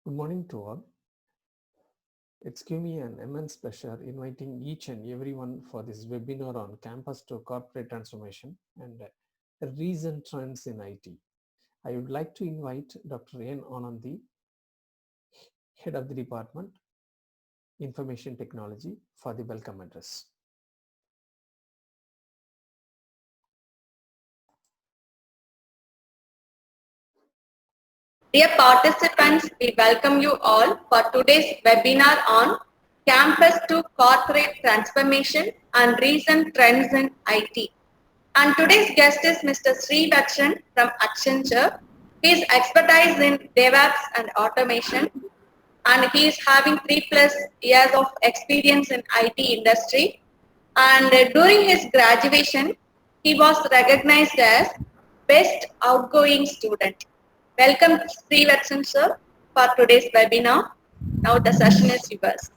Good morning to all. It's given me an immense pleasure inviting each and everyone for this webinar on campus to corporate transformation and recent trends in IT. I would like to invite Dr. N. Anandi, Head of the Department, Information Technology, for the welcome address. Dear participants, we welcome you all for today's webinar on Campus to Corporate Transformation and Recent Trends in IT. And today's guest is Mr. Sri Vakshan from Accenture. He is expertise in DevOps and automation, and he is having 3+ years of experience in IT industry. And during his graduation, he was recognized as Best Outgoing Student. Welcome, Sri Vakshan sir, for today's webinar. Now the session is yours.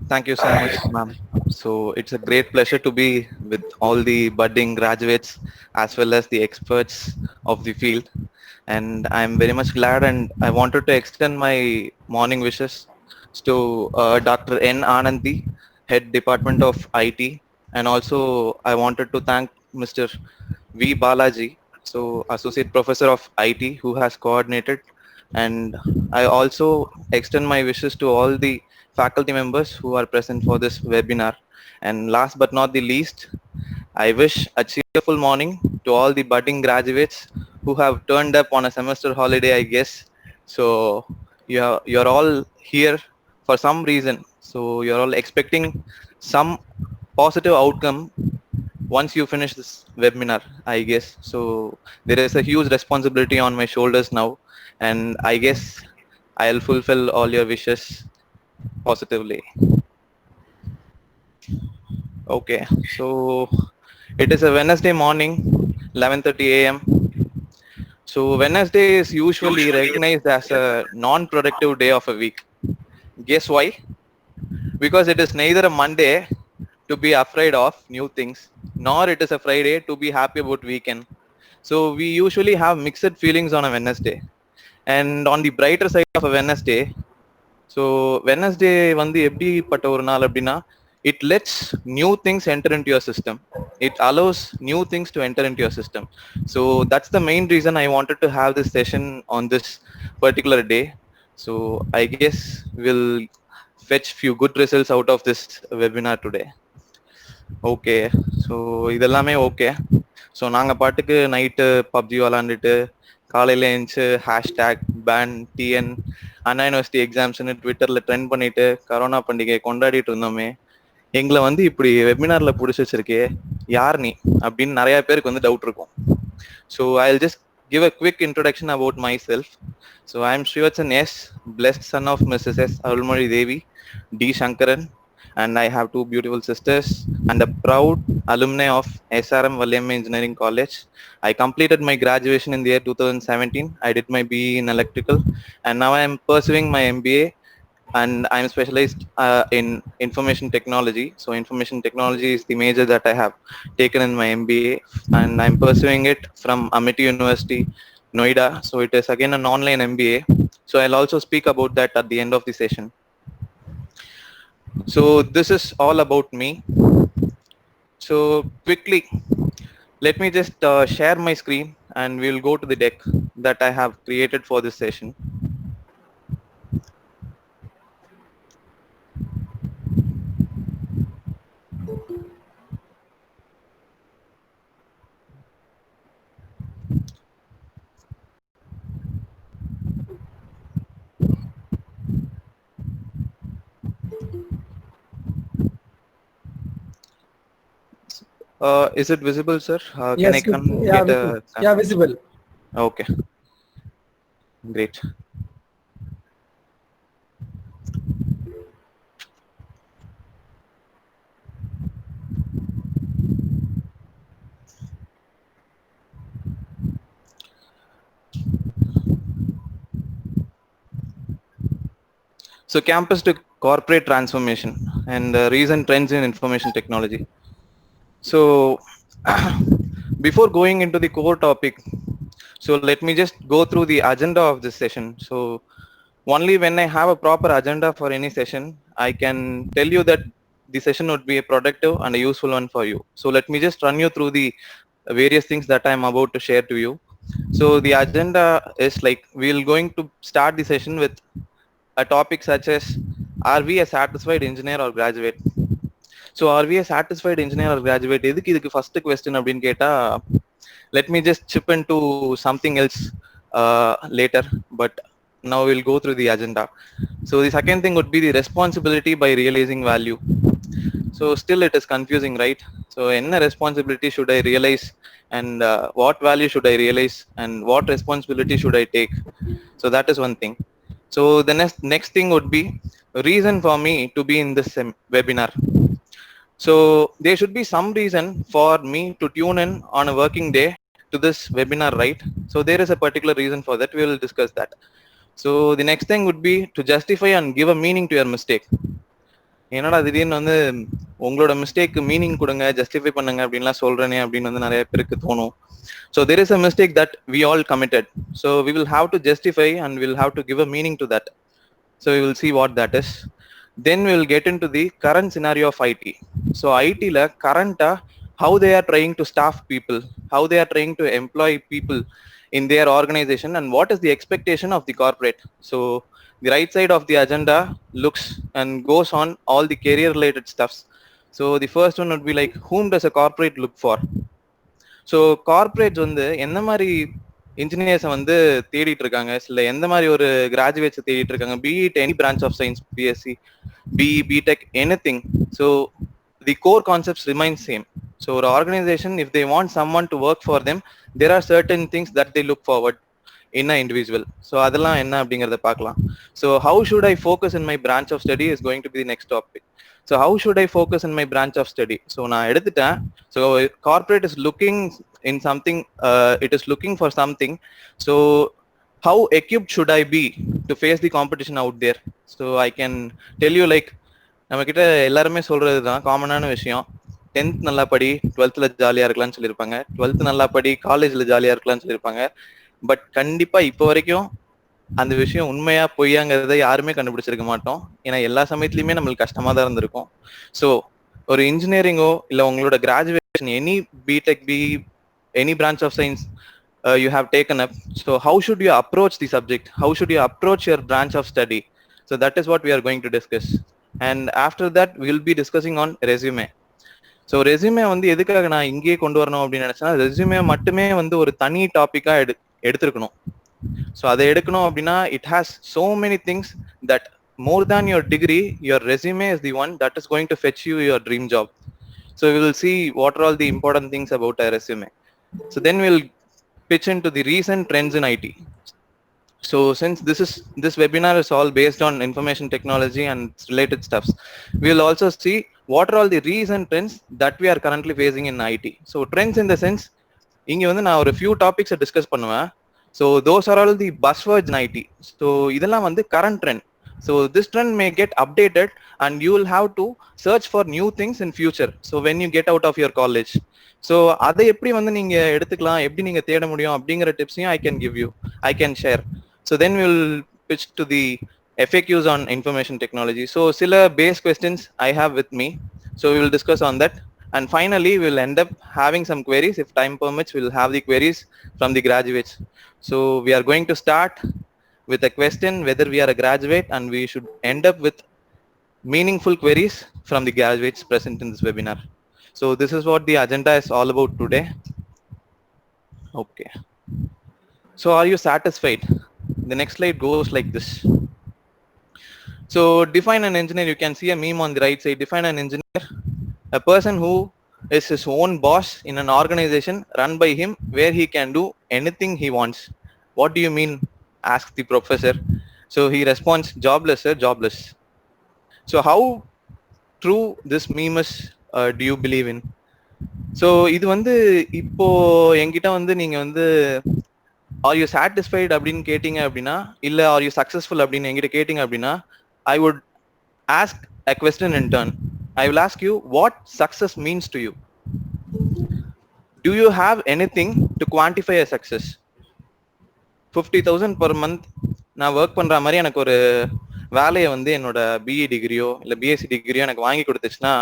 Thank you so much, ma'am. So it's a great pleasure to be with all the budding graduates as well as the experts of the field. And I'm very much glad, and I wanted to extend my morning wishes to Dr. N. Anandi, Head Department of IT. And also I wanted to thank Mr. V. Balaji, so Associate Professor of IT, who has coordinated. And I also extend my wishes to all the faculty members who are present for this webinar. And last but not the least, I wish a cheerful morning to all the budding graduates who have turned up on a semester holiday, I guess. So you're all here for some reason. So you're all expecting some positive outcome once you finish this webinar, I guess. So there is a huge responsibility on my shoulders now, and I guess I'll fulfill all your wishes positively. Okay, so it is a Wednesday morning, 11:30 a.m. So Wednesday is usually recognized as a non-productive day of a week. Guess why? Because it is neither a Monday to be afraid of new things, nor it is a Friday to be happy about weekend. So we usually have mixed feelings on a Wednesday. And on the brighter side of a Wednesday, so Wednesday வந்து எப்படிப்பட்ட ஒரு நாள் அப்படின்னா, it lets new things enter into your system. It allows new things to enter into your system. So that's the main reason I wanted to have this session on this particular day. So I guess we'll fetch few good results out of this webinar today. Okay, so இதெல்லாமே okay. So நாங்கள் பாட்டுக்கு night PUBG விளாண்டுட்டு காலையில் எழுந்துச்சு hashtag pan TN அண்ணா university எக்ஸாம்ஸ்னு ட்விட்டரில் trend பண்ணிட்டு corona பண்டிகையை கொண்டாடிட்டு இருந்தோமே, எங்களை வந்து இப்படி வெபினாரில் பிடிச்சி வச்சிருக்கே, யார் நீ அப்படின்னு நிறையா பேருக்கு வந்து டவுட் இருக்கும். So I will just give a quick introduction about myself. So I am Srivachan S, blessed son of Mrs. S. Arulmozhi Devi, D. Shankaran, and I have two beautiful sisters and a proud alumni of SRM Valliamma Engineering College. I completed my graduation in the year 2017. I did my BE in electrical, and now I am pursuing my MBA, and I'm specialized in information technology. So information technology is the major that I have taken in my MBA, and I'm pursuing it from Amity University, Noida. So it is again an online MBA. So I'll also speak about that at the end of the session. So this is all about me. So quickly, let me just share my screen and we'll go to the deck that I have created for this session. Is it visible, sir? Yes, can I yeah, get a... yeah, visible. Okay, great. So campus to corporate transformation and recent trends in information technology. So before going into the core topic, So let me just go through the agenda of this session. So only when I have a proper agenda for any session, I can tell you that the session would be a productive and a useful one for you. So let me just run you through the various things that I'm about to share to you. So the agenda is like, we're going to start the session with a topic such as, are we a satisfied engineer or graduate? So are we a satisfied engineer or graduate? இதுக்கு first question அப்படின்னு கேட்டா, let me just chip into something else later, but now we'll go through the agenda. So the second thing would be the responsibility by realizing value. So still it is confusing, right? So enna responsibility should I realize, and what value should I realize, and what responsibility should I take? So that is one thing. So the next thing would be reason for me to be in this webinar. So there should be some reason for me to tune in on a working day to this webinar, right? So there is a particular reason for that. We will discuss that. So the next thing would be to justify and give a meaning to your mistake. என்னடா திடீர்னு வந்து உங்களோட mistake meaning கொடுங்க, justify பண்ணுங்க அப்படின்லாம் சொல்றேனே அப்படின்னு வந்து நிறைய பேருக்கு தோணும். So there is a mistake that we all committed. So we will have to justify and we'll have to give a meaning to that. So we will see what that is. Then we will get into the current scenario of IT. So IT la current how they are trying to staff people, how they are trying to employ people in their organization, and what is the expectation of the corporate. So the right side of the agenda looks and goes on all the career related stuffs. So the first one would be like, whom does a corporate look for? So corporates வந்து எந்த மாதிரி இன்ஜினியர்ஸை வந்து தேடிட்டு இருக்காங்க, இல்லை எந்த மாதிரி ஒரு கிராஜுவேட்ஸை தேடிட்டு இருக்காங்க, be it any branch of science, BSc, BE, BTech, anything. So the core concepts remain same. So ஒரு organization, if they want someone to work for them, there are certain things that they look forward in an individual. So அதெல்லாம் என்ன அப்படிங்கறத பார்க்கலாம். So how should I focus in my branch of study is going to be the next topic. So how should I focus in my branch of study? So நான் எடுத்துட்டேன். So corporate is looking in something, it is looking for something. So how equipped should I be to face the competition out there? So I can tell you, like, நம்ம கிட்ட எல்லாருமே சொல்றது தான் காமனான விஷயம். 10th நல்லா படி, 12th ஜாலியா இருக்கலாம்னு சொல்லியிருப்பாங்க, 12th நல்லா படி, காலேஜ்ல ஜாலியா இருக்கலாம்னு சொல்லியிருப்பாங்க. பட் கண்டிப்பா இப்போ வரைக்கும் அந்த விஷயம் உண்மையா பொய்யாங்கிறத யாருமே கண்டுபிடிச்சிருக்க மாட்டோம். ஏன்னா எல்லா சமயத்துலயுமே நம்மளுக்கு கஷ்டமா தான் இருந்திருக்கும். ஸோ ஒரு இன்ஜினியரிங்கோ இல்லை உங்களோட graduation, any BTech, any branch of science you have taken up, so how should you approach the subject, how should you approach your branch of study? So that is what we are going to discuss. And after that we will be discussing on resume. So resume வந்து எதுக்காக நான் இங்கேயே கொண்டு வரணும் அப்படின்னு நினைச்சேன்னா, resume மட்டுமே வந்து ஒரு தனி டாபிக்கா எடுத்துருக்கணும். ஸோ அதை எடுக்கணும் அப்படின்னா, it has so many things that more than your degree, your resume is the one that is going to fetch you your dream job. So we will see what are all the important things about a resume. So then we'll pitch into the recent trends in IT. So since this webinar is all based on information technology and related stuffs, we will also see what are all the recent trends that we are currently facing in IT. So trends in the sense, இங்க வந்து நான் ஒரு few topics discuss பண்ணுவேன். So those are all the buzzwords in IT. So இதெல்லாம் வந்து current trend. So this trend may get updated and you will have to search for new things in future. So when you get out of your college. So அதை எப்படி வந்து நீங்க எடுத்துக்கலாம், எப்படி நீங்க தேட முடியும் அப்படிங்கிற டிப்ஸையும் I can give you, I can share. So then we will pitch to the FAQs on information technology. So சில base questions I have with me. So we will discuss on that. And finally, we will end up having some queries. If time permits, we will have the queries from the graduates. So we are going to start with a question whether we are a graduate, and we should end up with meaningful queries from the graduates present in this webinar. So this is what the agenda is all about today. Okay. So are you satisfied? The next slide goes like this. So define an engineer. You can see a meme on the right side. Define an engineer: a person who is his own boss in an organization run by him, where he can do anything he wants. What do you mean? Asks the professor. So he responds, jobless, sir, jobless. So how true this meme is, do you believe in? So இது வந்து இப்போ என்கிட்ட வந்து நீங்க வந்து are you satisfied அப்படின்னு கேட்டீங்க அப்படின்னா, இல்ல are you successful அப்படின்னு என்கிட்ட கேட்டீங்க அப்படின்னா, I would ask a question in turn. I will ask you what success means to you. Do you have anything to quantify a success? 50,000 per month நான் work பண்ற மாதிரி எனக்கு ஒரு வேலையை வந்து என்னோட பிஇ டிகிரியோ இல்ல பிஎஸ்சி டிகிரியோ எனக்கு வாங்கி கொடுத்துச்சுன்னா,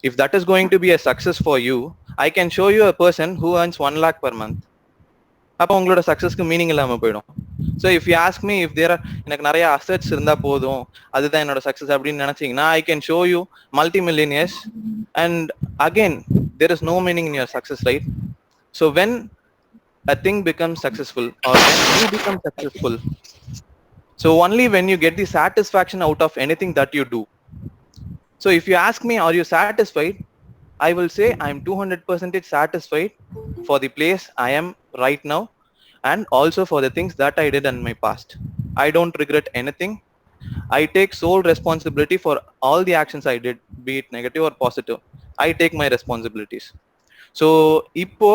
if that is going to be a success for you, I can show you a person who earns 1 lakh per month. அப்போ உங்களோட சக்சஸ்க்கு மீனிங் இல்லாம போயிடும். So if you ask me if there எனக்கு நிறைய assets இருந்தா போதும் அதுதான் என்னோட சக்சஸ் அப்படின்னு நினைச்சீங்கன்னா, I can show you multi millionaires and again there is no meaning in your success, right? So when a thing becomes successful or when you become successful, so only when you get the satisfaction out of anything that you do. So if you ask me, are you satisfied? I will say I am 200% satisfied for the place I am right now and also for the things that I did in my past. I don't regret anything. I take sole responsibility for all the actions I did, be it negative or positive. I take my responsibilities. So ipo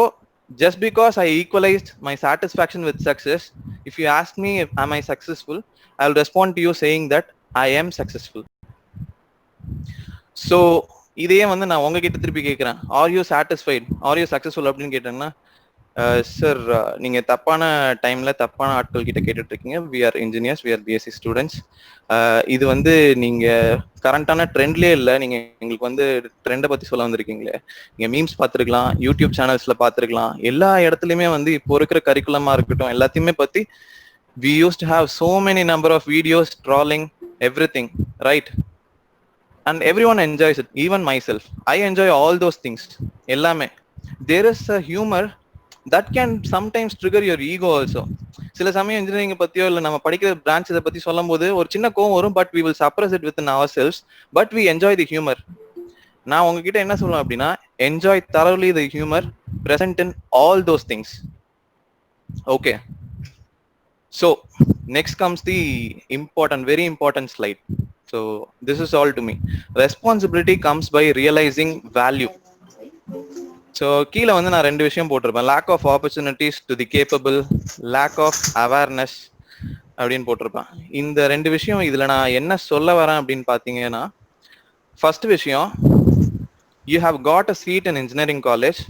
just because I equalized my satisfaction with success, if you ask me if am I successful, I will respond to you saying that I am successful. So இதையே வந்து நான் உங்ககிட்ட திருப்பி கேட்கிறேன், are you satisfied, are you successful அப்படின்னு கேட்டேன்னா, sir நீங்க தப்பான டைம்ல தப்பான ஆட்கள் கிட்ட கேட்டுட்டு இருக்கீங்க. We are engineers, we are BSc students. இது வந்து நீங்க கரண்டான ட்ரெண்ட்லயே இல்லை. நீங்க எங்களுக்கு வந்து ட்ரெண்டை பத்தி சொல்ல வந்திருக்கீங்களே, நீங்க மீம்ஸ் பார்த்துருக்கலாம், யூடியூப் சேனல்ஸ்ல பார்த்துருக்கலாம், எல்லா இடத்துலயுமே வந்து இப்போ இருக்கிற கரிக்குலமா இருக்கட்டும் எல்லாத்தையுமே பத்தி we used to have so many number of videos trolling everything, right? And everyone enjoys it, even myself. I enjoy all those things. Ellame there is a humor that can sometimes trigger your ego also. சில சமயம் engineering பத்தியோ இல்ல நம்ம படிக்கிற branch இதை பத்தி சொல்லும் போது ஒரு சின்ன கோவம் வரும், but we will suppress it within ourselves, but we enjoy the humor. நான் உங்ககிட்ட என்ன சொல்லுவேன் அப்படின்னா, enjoy thoroughly the humor present in all those things. Okay, so next comes the important, very important slide. So this is all to me. Responsibility comes by realizing value. So கீழே வந்து நான் ரெண்டு விஷயம் போட்டிருப்பேன், lack of opportunities to the capable, lack of awareness அப்படின்னு போட்டிருப்பேன். இந்த ரெண்டு விஷயம் இதுல நான் என்ன சொல்ல வரேன் அப்படின்னு பாத்தீங்கன்னா, ஃபர்ஸ்ட் விஷயம், you have got a seat in engineering college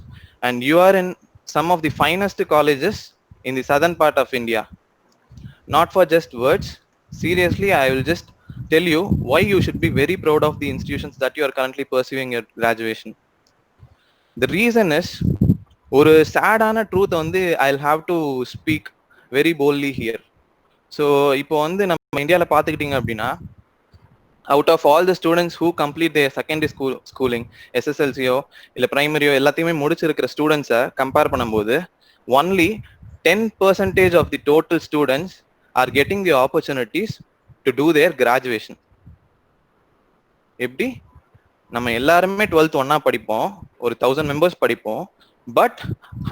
and you are in some of the finest colleges in the southern part of India. Not for just words, seriously, I will just tell you why you should be very proud of the institutions that you are currently pursuing your graduation. The reason is, ஒரு சேடான truth வந்து I'll have to speak very boldly here. So இப்போ வந்து நம்ம இந்தியாவில் பார்த்துக்கிட்டீங்க அப்படின்னா, out of all the students who complete their secondary schooling, SSLCயோ இல்லை பிரைமரியோ எல்லாத்தையுமே முடிச்சிருக்கிற ஸ்டூடெண்ட்ஸை கம்பேர் பண்ணும்போது only 10% of the total students are getting the opportunities to do their graduation. எப்படி? நம்ம எல்லாருமே 12th ஒன்னா படிப்போம், ஒரு 1000 members படிப்போம், பட்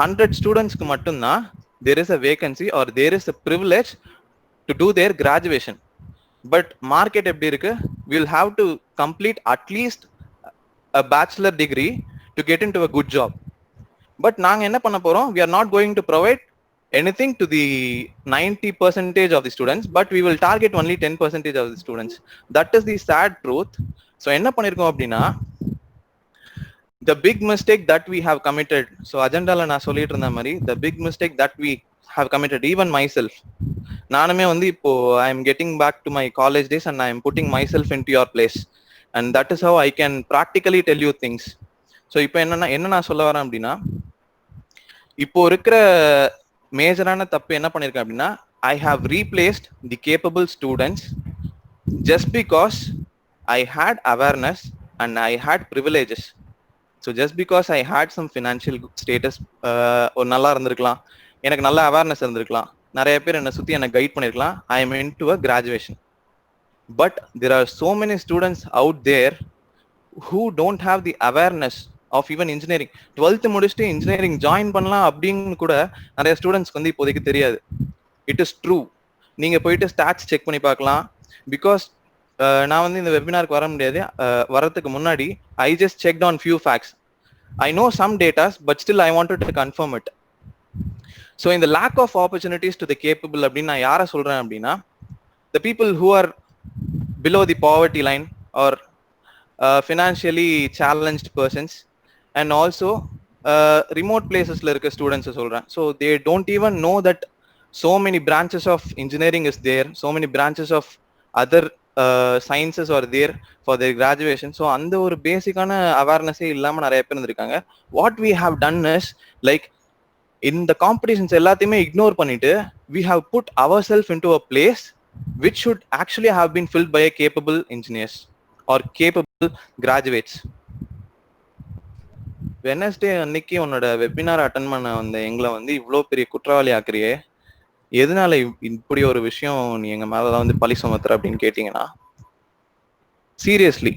100 ஸ்டூடெண்ட்ஸ்க்கு மட்டும்தான் there is a vacancy or there is a privilege to do their graduation. But market எப்படி இருக்கு? We will have to complete at least a bachelor degree to get into a good job. But நாங்க என்ன பண்ண போறோம்? We are not going to provide anything to the 90% of the students, but we will target only 10% of the students. That is the sad truth. So என்ன பண்ணிருக்கோம் அப்படின்னா, the big mistake that we have committed, so அஜெண்டால நான் சொல்லிட்டு இருந்த மாதிரி, the big mistake that we have committed, even myself, நானுமே வந்து இப்போ I am getting back to my college days and I am putting myself into your place, and that is how I can practically tell you things. So இப்போ என்ன நான் சொல்ல வரேன் அப்படின்னா, இப்போ இருக்கிற மேஜரான தப்பு என்ன பண்ணிருக்கேன் அப்படின்னா, I have replaced the capable students just because I had awareness and I had privileges. So just because I had some financial status, ஒரு நல்லா இருந்திருக்கலாம், எனக்கு நல்ல அவேர்னஸ் இருந்திருக்கலாம், நிறைய பேர் என்னை சுற்றி என்னை கைட் பண்ணியிருக்கலாம், I am into a graduation. But there are so many students out there who don't have the awareness of even engineering. 12th முடிச்சுட்டு இன்ஜினியரிங் ஜாயின் பண்ணலாம் அப்படின்னு கூட நிறைய ஸ்டூடெண்ட்ஸ்க்கு வந்து இப்போதைக்கு தெரியாது. It is true. நீங்க போயிட்டு ஸ்டாட்ஸ் செக் பண்ணி பார்க்கலாம். பிகாஸ் நான் வந்து இந்த வெபினாருக்கு வர முடியாது, வரதுக்கு முன்னாடி I just checked on few facts. I know some datas, but still I wanted to confirm it. So இந்த lack of opportunities to the capable அப்படின்னு நான் யாரை சொல்றேன் அப்படின்னா, the people who are below the poverty line are financially challenged persons and also remote places la irukka students solran. So they don't even know that so many branches of engineering is there, so many branches of other sciences are there for their graduation. So அந்த ஒரு பேசிக்கான அவேர்னஸே இல்லாம நிறைய பேர் இருந்திருக்காங்க. What we have done is like இந்த competitions எல்லாத்தையுமே ignore பண்ணிட்டு we have put ourselves into a place which should actually have been filled by a capable engineers or capable graduates. Wednesday அன்னைக்கு உன்னோட வெபினார் அட்டன் பண்ண வந்த எங்களை வந்து இவ்வளோ பெரிய குற்றவாளி ஆக்குறியே, எதனால இப்படி ஒரு விஷயம் நீ எங்க மேலதான் வந்து பழி சுமத்துற அப்படின்னு கேட்டீங்கன்னா, சீரியஸ்லி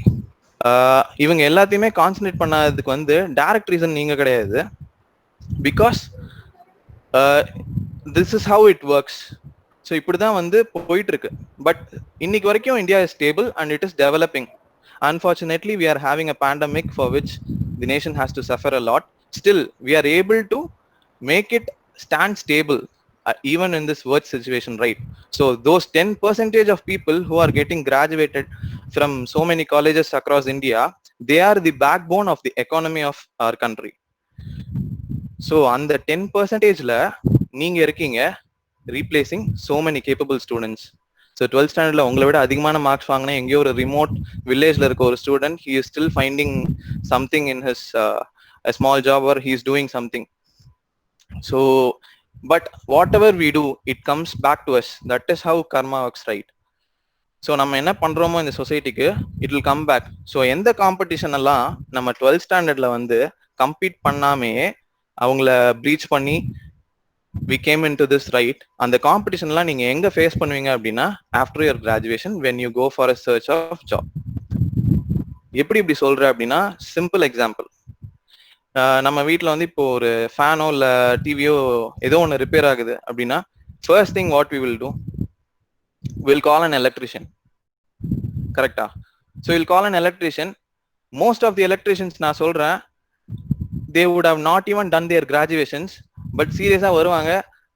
இவங்க எல்லாத்தையுமே கான்சன்ட்ரேட் பண்ணாததுக்கு வந்து டைரக்ட் ரீசன் நீங்க கிடையாது. Because this is how it works. So இப்படிதான் வந்து போயிட்டு இருக்கு. பட் இன்னைக்கு வரைக்கும் India is stable and it is developing. Unfortunately, we are having a pandemic for which the nation has to suffer a lot. Still, we are able to make it stand stable even in this worst situation, right? So those 10% of people who are getting graduated from so many colleges across India, they are the backbone of the economy of our country. So on the 10% la நீங்க இருக்கீங்க replacing so many capable students. So 12th ஸ்டாண்டர்ட்ல உங்களை விட அதிகமான marks வாங்கினா எங்கேயோ ஒரு remote வில்லேஜ்ல இருக்க ஒரு student he is still finding something in his small job or he is doing something. So but whatever we do it comes back to us. That is how karma works, right? So நம்ம என்ன பண்றோமோ இந்த சொசைட்டிக்கு it will come back. So எந்த competition எல்லாம் நம்ம 12th ஸ்டாண்டர்ட்ல வந்து கம்பீட் பண்ணாமே அவங்கள ப்ரீச் பண்ணி we came into this, right? அந்த காம்படிஷன்லாம் நீங்க எங்க ஃபேஸ் பண்ணுவீங்க அப்படின்னா after your graduation when you go for a search of job. எப்படி இப்படி சொல்ற அப்படின்னா சிம்பிள் எக்ஸாம்பிள். நம்ம வீட்டில் வந்து இப்போ ஒரு ஃபேனோ இல்லை டிவியோ ஏதோ ஒன்று ரிப்பேர் ஆகுது அப்படின்னா first thing what we will do, will call an electrician, கரெக்டா? So will call an electrician. Most of the electricians நான் சொல்றேன் they would have not even done their graduations, but சீரியஸா வருவாங்க,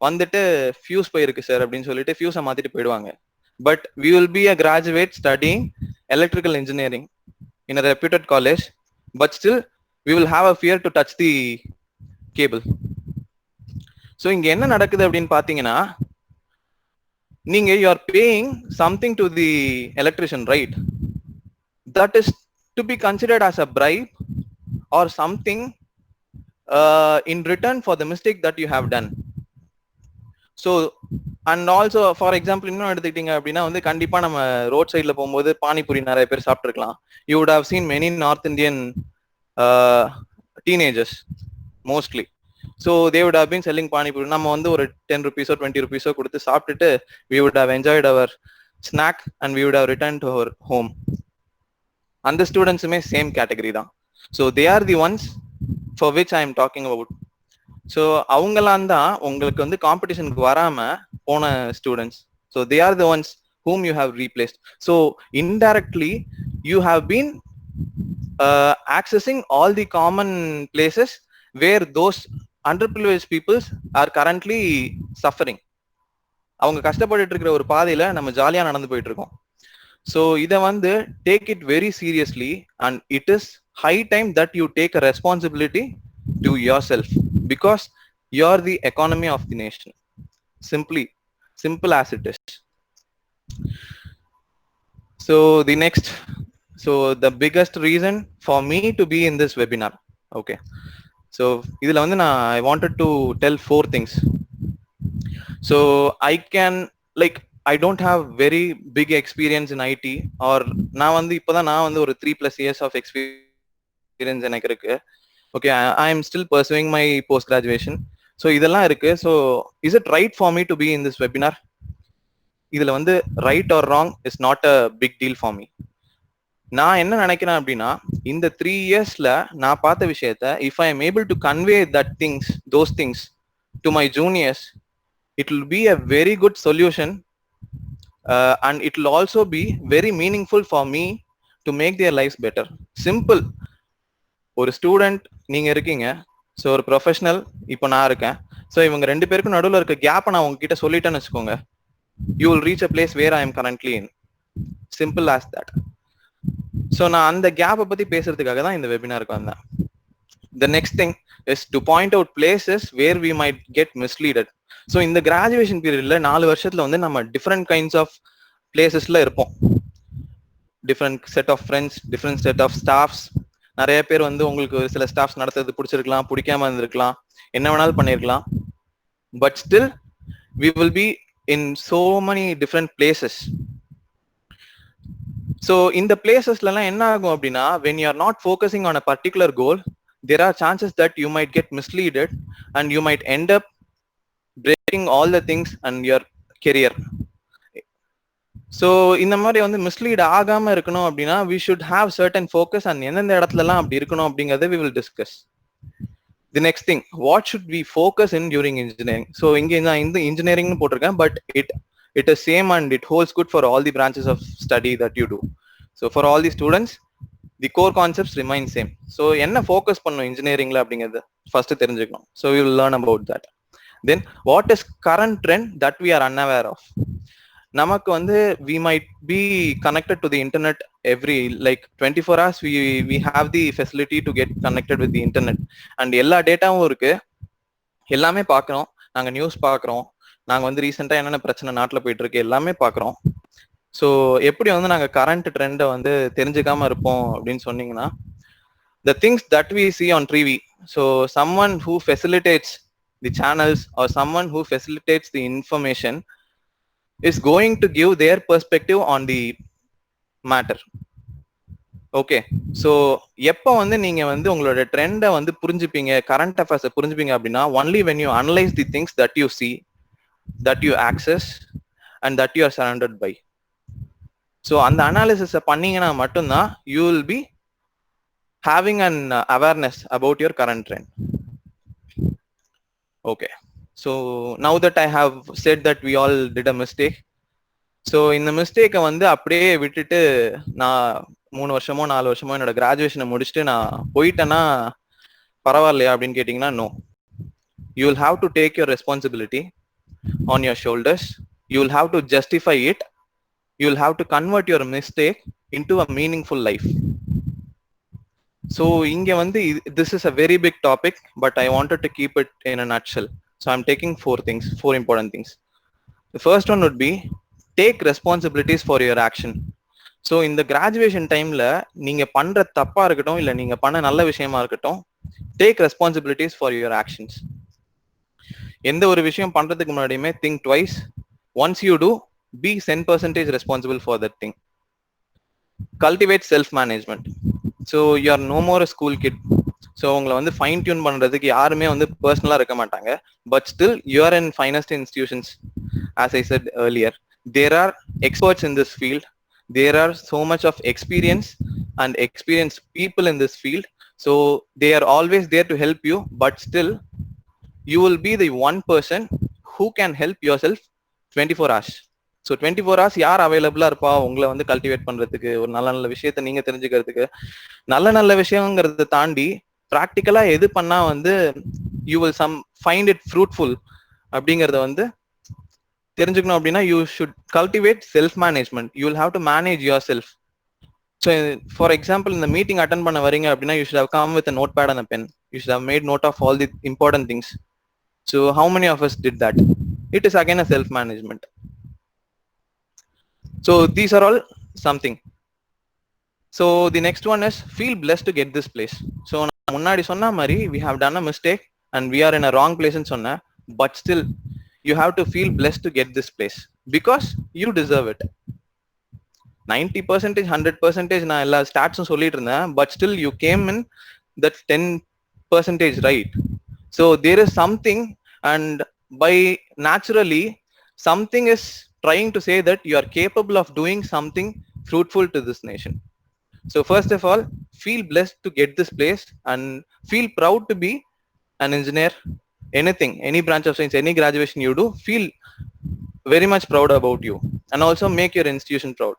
வந்துட்டு ஃபியூஸ் போயிருக்கு சார் அப்படின்னு சொல்லிட்டு ஃபியூஸை மாத்திட்டு போயிடுவாங்க. But we will be a graduate studying electrical engineering in a reputed college, but still we will have a fear to touch the cable. So இங்க என்ன நடக்குது அப்படின்னு பாத்தீங்கன்னா, நீங்க you are paying something to the electrician, right? That is to be considered as a bribe or something in return for the mistake that you have done. So and also for example இன்னும் எடுத்துக்கிட்டீங்க அப்படின்னா வந்து கண்டிப்பா நம்ம road சைட்ல போகும்போது பானிபூரி நிறைய பேர் சாப்பிட்டுருக்கலாம். You would have seen many North Indian teenagers mostly. So they would have been selling panipuri. நம்ம வந்து ஒரு 10 rupees or 20 rupees கொடுத்து சாப்பிட்டுட்டு we would have enjoyed our snack and we would have returned to our home. அந்த ஸ்டூடெண்ட்ஸுமே same category தான். So they are the ones for which I am talking about. So அவங்கலாம் தான் உங்களுக்கு வந்து காம்படிஷனுக்கு வராம போன students. So they are the ones whom you have replaced. So indirectly you have been accessing all the common places where those underprivileged peoples are currently suffering. அவங்க கஷ்டப்பட்டுட்டு இருக்கிற ஒரு பாதையில நம்ம ஜாலியா நடந்து போயிட்டு இருக்கோம். So இதை வந்து take it very seriously and it is high time that you take a responsibility to yourself because you are the economy of the nation. Simple as it is. So the next, so the biggest reason for me to be in this webinar, okay? So idhula vandu I wanted to tell 4 things. So I can like I don't have very big experience in IT or நான் வந்து இப்போதான் நான் வந்து ஒரு 3+ years of experience எனக்கு இருக்கு. Okay, I am still pursuing my post graduation. So இதெல்லாம் இருக்கு. So is it right for me to be in this webinar? இதுல வந்து right or wrong is not a big deal for me. நான் என்ன நினைக்கிறேன் அப்படின்னா இந்த 3 yearsல நான் பார்த்த விஷயத்த if I am able to convey those things to my juniors, it will be a very good solution. And it will also be very meaningful for me to make their lives better. Simple. ஒரு student நீங்க இருக்கீங்க, so ஒரு professional இப்போ நான் இருக்கேன். So இவங்க 2 பேருக்கும் நடுவில் இருக்க கேப்பை நான் உங்ககிட்ட சொல்லிட்டேன்னு வச்சுக்கோங்க, you will reach a place where I am currently in. Simple as that. So நான் அந்த கேப்பை பத்தி பேசுறதுக்காக தான் இந்த வெபினாருக்கு வந்தேன். The next thing is to point out places where we might get misleaded. So இந்த கிராஜுவேஷன் பீரியட்ல 4 வருஷத்துல வந்து நம்ம டிஃப்ரெண்ட் கைண்ட்ஸ் ஆஃப் பிளேசஸ்ல இருப்போம். Different set of friends, different set of staffs. நிறைய பேர் வந்து உங்களுக்கு சில ஸ்டாஃப்ஸ் நடத்துறது பிடிச்சிருக்கலாம், பிடிக்காம இருந்திருக்கலாம், என்ன வேணாலும் பண்ணிருக்கலாம். But still we will be in so many different places. So in the places la enna agum appadina, when you are not focusing on a particular goal, there are chances that you might get misleaded and you might end up breaking all the things and your career. So இந்த மாதிரி வந்து mislead ஆகாம இருக்கணும் அப்படின்னா we should have certain focus and எந்தெந்த இடத்துல எல்லாம் அப்படி இருக்கணும் அப்படிங்கறத we will discuss. The next thing, what should we focus in during engineering? So inge நான் இந்த engineering போட்டிருக்கேன், but it is same and it holds good for all the branches of study that you do. So for all the students, the core concepts remain same. So என்ன focus பண்ணணும் engineeringல அப்படிங்கறது first தெரிஞ்சுக்கணும். So we will learn about that. Then what is current trend that we are unaware of? நமக்கு வந்து we might be connected to the internet every like 24 hours. We have the facility to get connected with the internet and எல்லா டேட்டாவும் இருக்கு, எல்லாமே பார்க்குறோம். நாங்கள் news பார்க்குறோம், நாங்கள் வந்து ரீசெண்டாக என்னென்ன பிரச்சனை நாட்டில் போயிட்டு இருக்கு எல்லாமே பார்க்குறோம். ஸோ எப்படி வந்து நாங்கள் கரண்ட் ட்ரெண்டை வந்து தெரிஞ்சுக்காம இருப்போம் அப்படின்னு சொன்னீங்கன்னா, the things that we see on TV, so someone who facilitates the channels or someone who facilitates the information is going to give their perspective on the matter. Okay, so எப்போ வந்து நீங்க வந்து உங்களோட ட்ரெண்டை வந்து புரிஞ்சுப்பீங்க, கரண்ட் அஃபேர்ஸை புரிஞ்சுப்பீங்க அப்படின்னா only when you analyze the things that you see, that you access and that you are surrounded by. So அந்த அனாலிசிஸை பண்ணீங்கன்னா மட்டும்தான் you will be having an awareness about your current trend. Okay, so now that I have said that we all did a mistake, so இந்த மிஸ்டேக்கை வந்து அப்படியே விட்டுட்டு நான் 3 வருஷமோ 4 வருஷமோ என்னோட கிராஜுவேஷனை முடிச்சுட்டு நான் போயிட்டேன்னா பரவாயில்லையா அப்படின்னு கேட்டிங்கன்னா no. You will have to take your responsibility on your shoulders. You will have to justify it. You will have to convert your mistake into a meaningful life. So inge vandu this is a very big topic, but I wanted to keep it in a nutshell. So I'm taking 4 important things. The first one would be take responsibilities for your action. So in the graduation time la neenga pandra thappa irukattum illa neenga panna nalla vishayama irukattum, take responsibilities for your actions. எந்த ஒரு விஷயம் பண்றதுக்கு முன்னாடியுமே think twice. Once you do, be 10% responsible for that thing. Cultivate self management. So you are no more a school kid. So உங்களை வந்து fine tune பண்றதுக்கு யாருமே வந்து பர்சனலா இருக்க மாட்டாங்க. But still you are in finest institutions. As I said earlier, there are experts in this field. There are so much of experience and experienced people in this field. So they are always there to help you, but still you will be the one person who can help yourself 24 hours. So 24 hours யார் அவைலபிளா இருப்பா உங்களை வந்து cultivate பண்றதுக்கு, ஒரு நல்ல நல்ல விஷயத்த நீங்க தெரிஞ்சுக்கிறதுக்கு. நல்ல நல்ல விஷயங்கிறத தாண்டி ப்ராக்டிக்கலா எது பண்ணா வந்து you will find it fruitful அப்படிங்கறத வந்து தெரிஞ்சுக்கணும் அப்படின்னா you should cultivate self management. You will have to manage yourself. So for example இந்த மீட்டிங் அட்டன் பண்ண வரீங்க அப்படின்னா you should have come with notepad and pen. You should have made note of all the important things. So how many of us did that? It is again a self management. So these are all something. So the next one is feel blessed to get this place. So முன்னாடி சொன்ன மாதிரி we have done a mistake and we are in a wrong place ன்னு சொன்ன, but still you have to feel blessed to get this place because you deserve it. 90% 100% நான் எல்லா ஸ்டாட்ஸும் சொல்லிட்டு இருந்தேன், but still you came in that 10% right. So there is something, and by naturally something is trying to say that you are capable of doing something fruitful to this nation. So first of all, feel blessed to get this place and feel proud to be an engineer. Anything, any branch of science, any graduation you do, feel very much proud about you and also make your institution proud.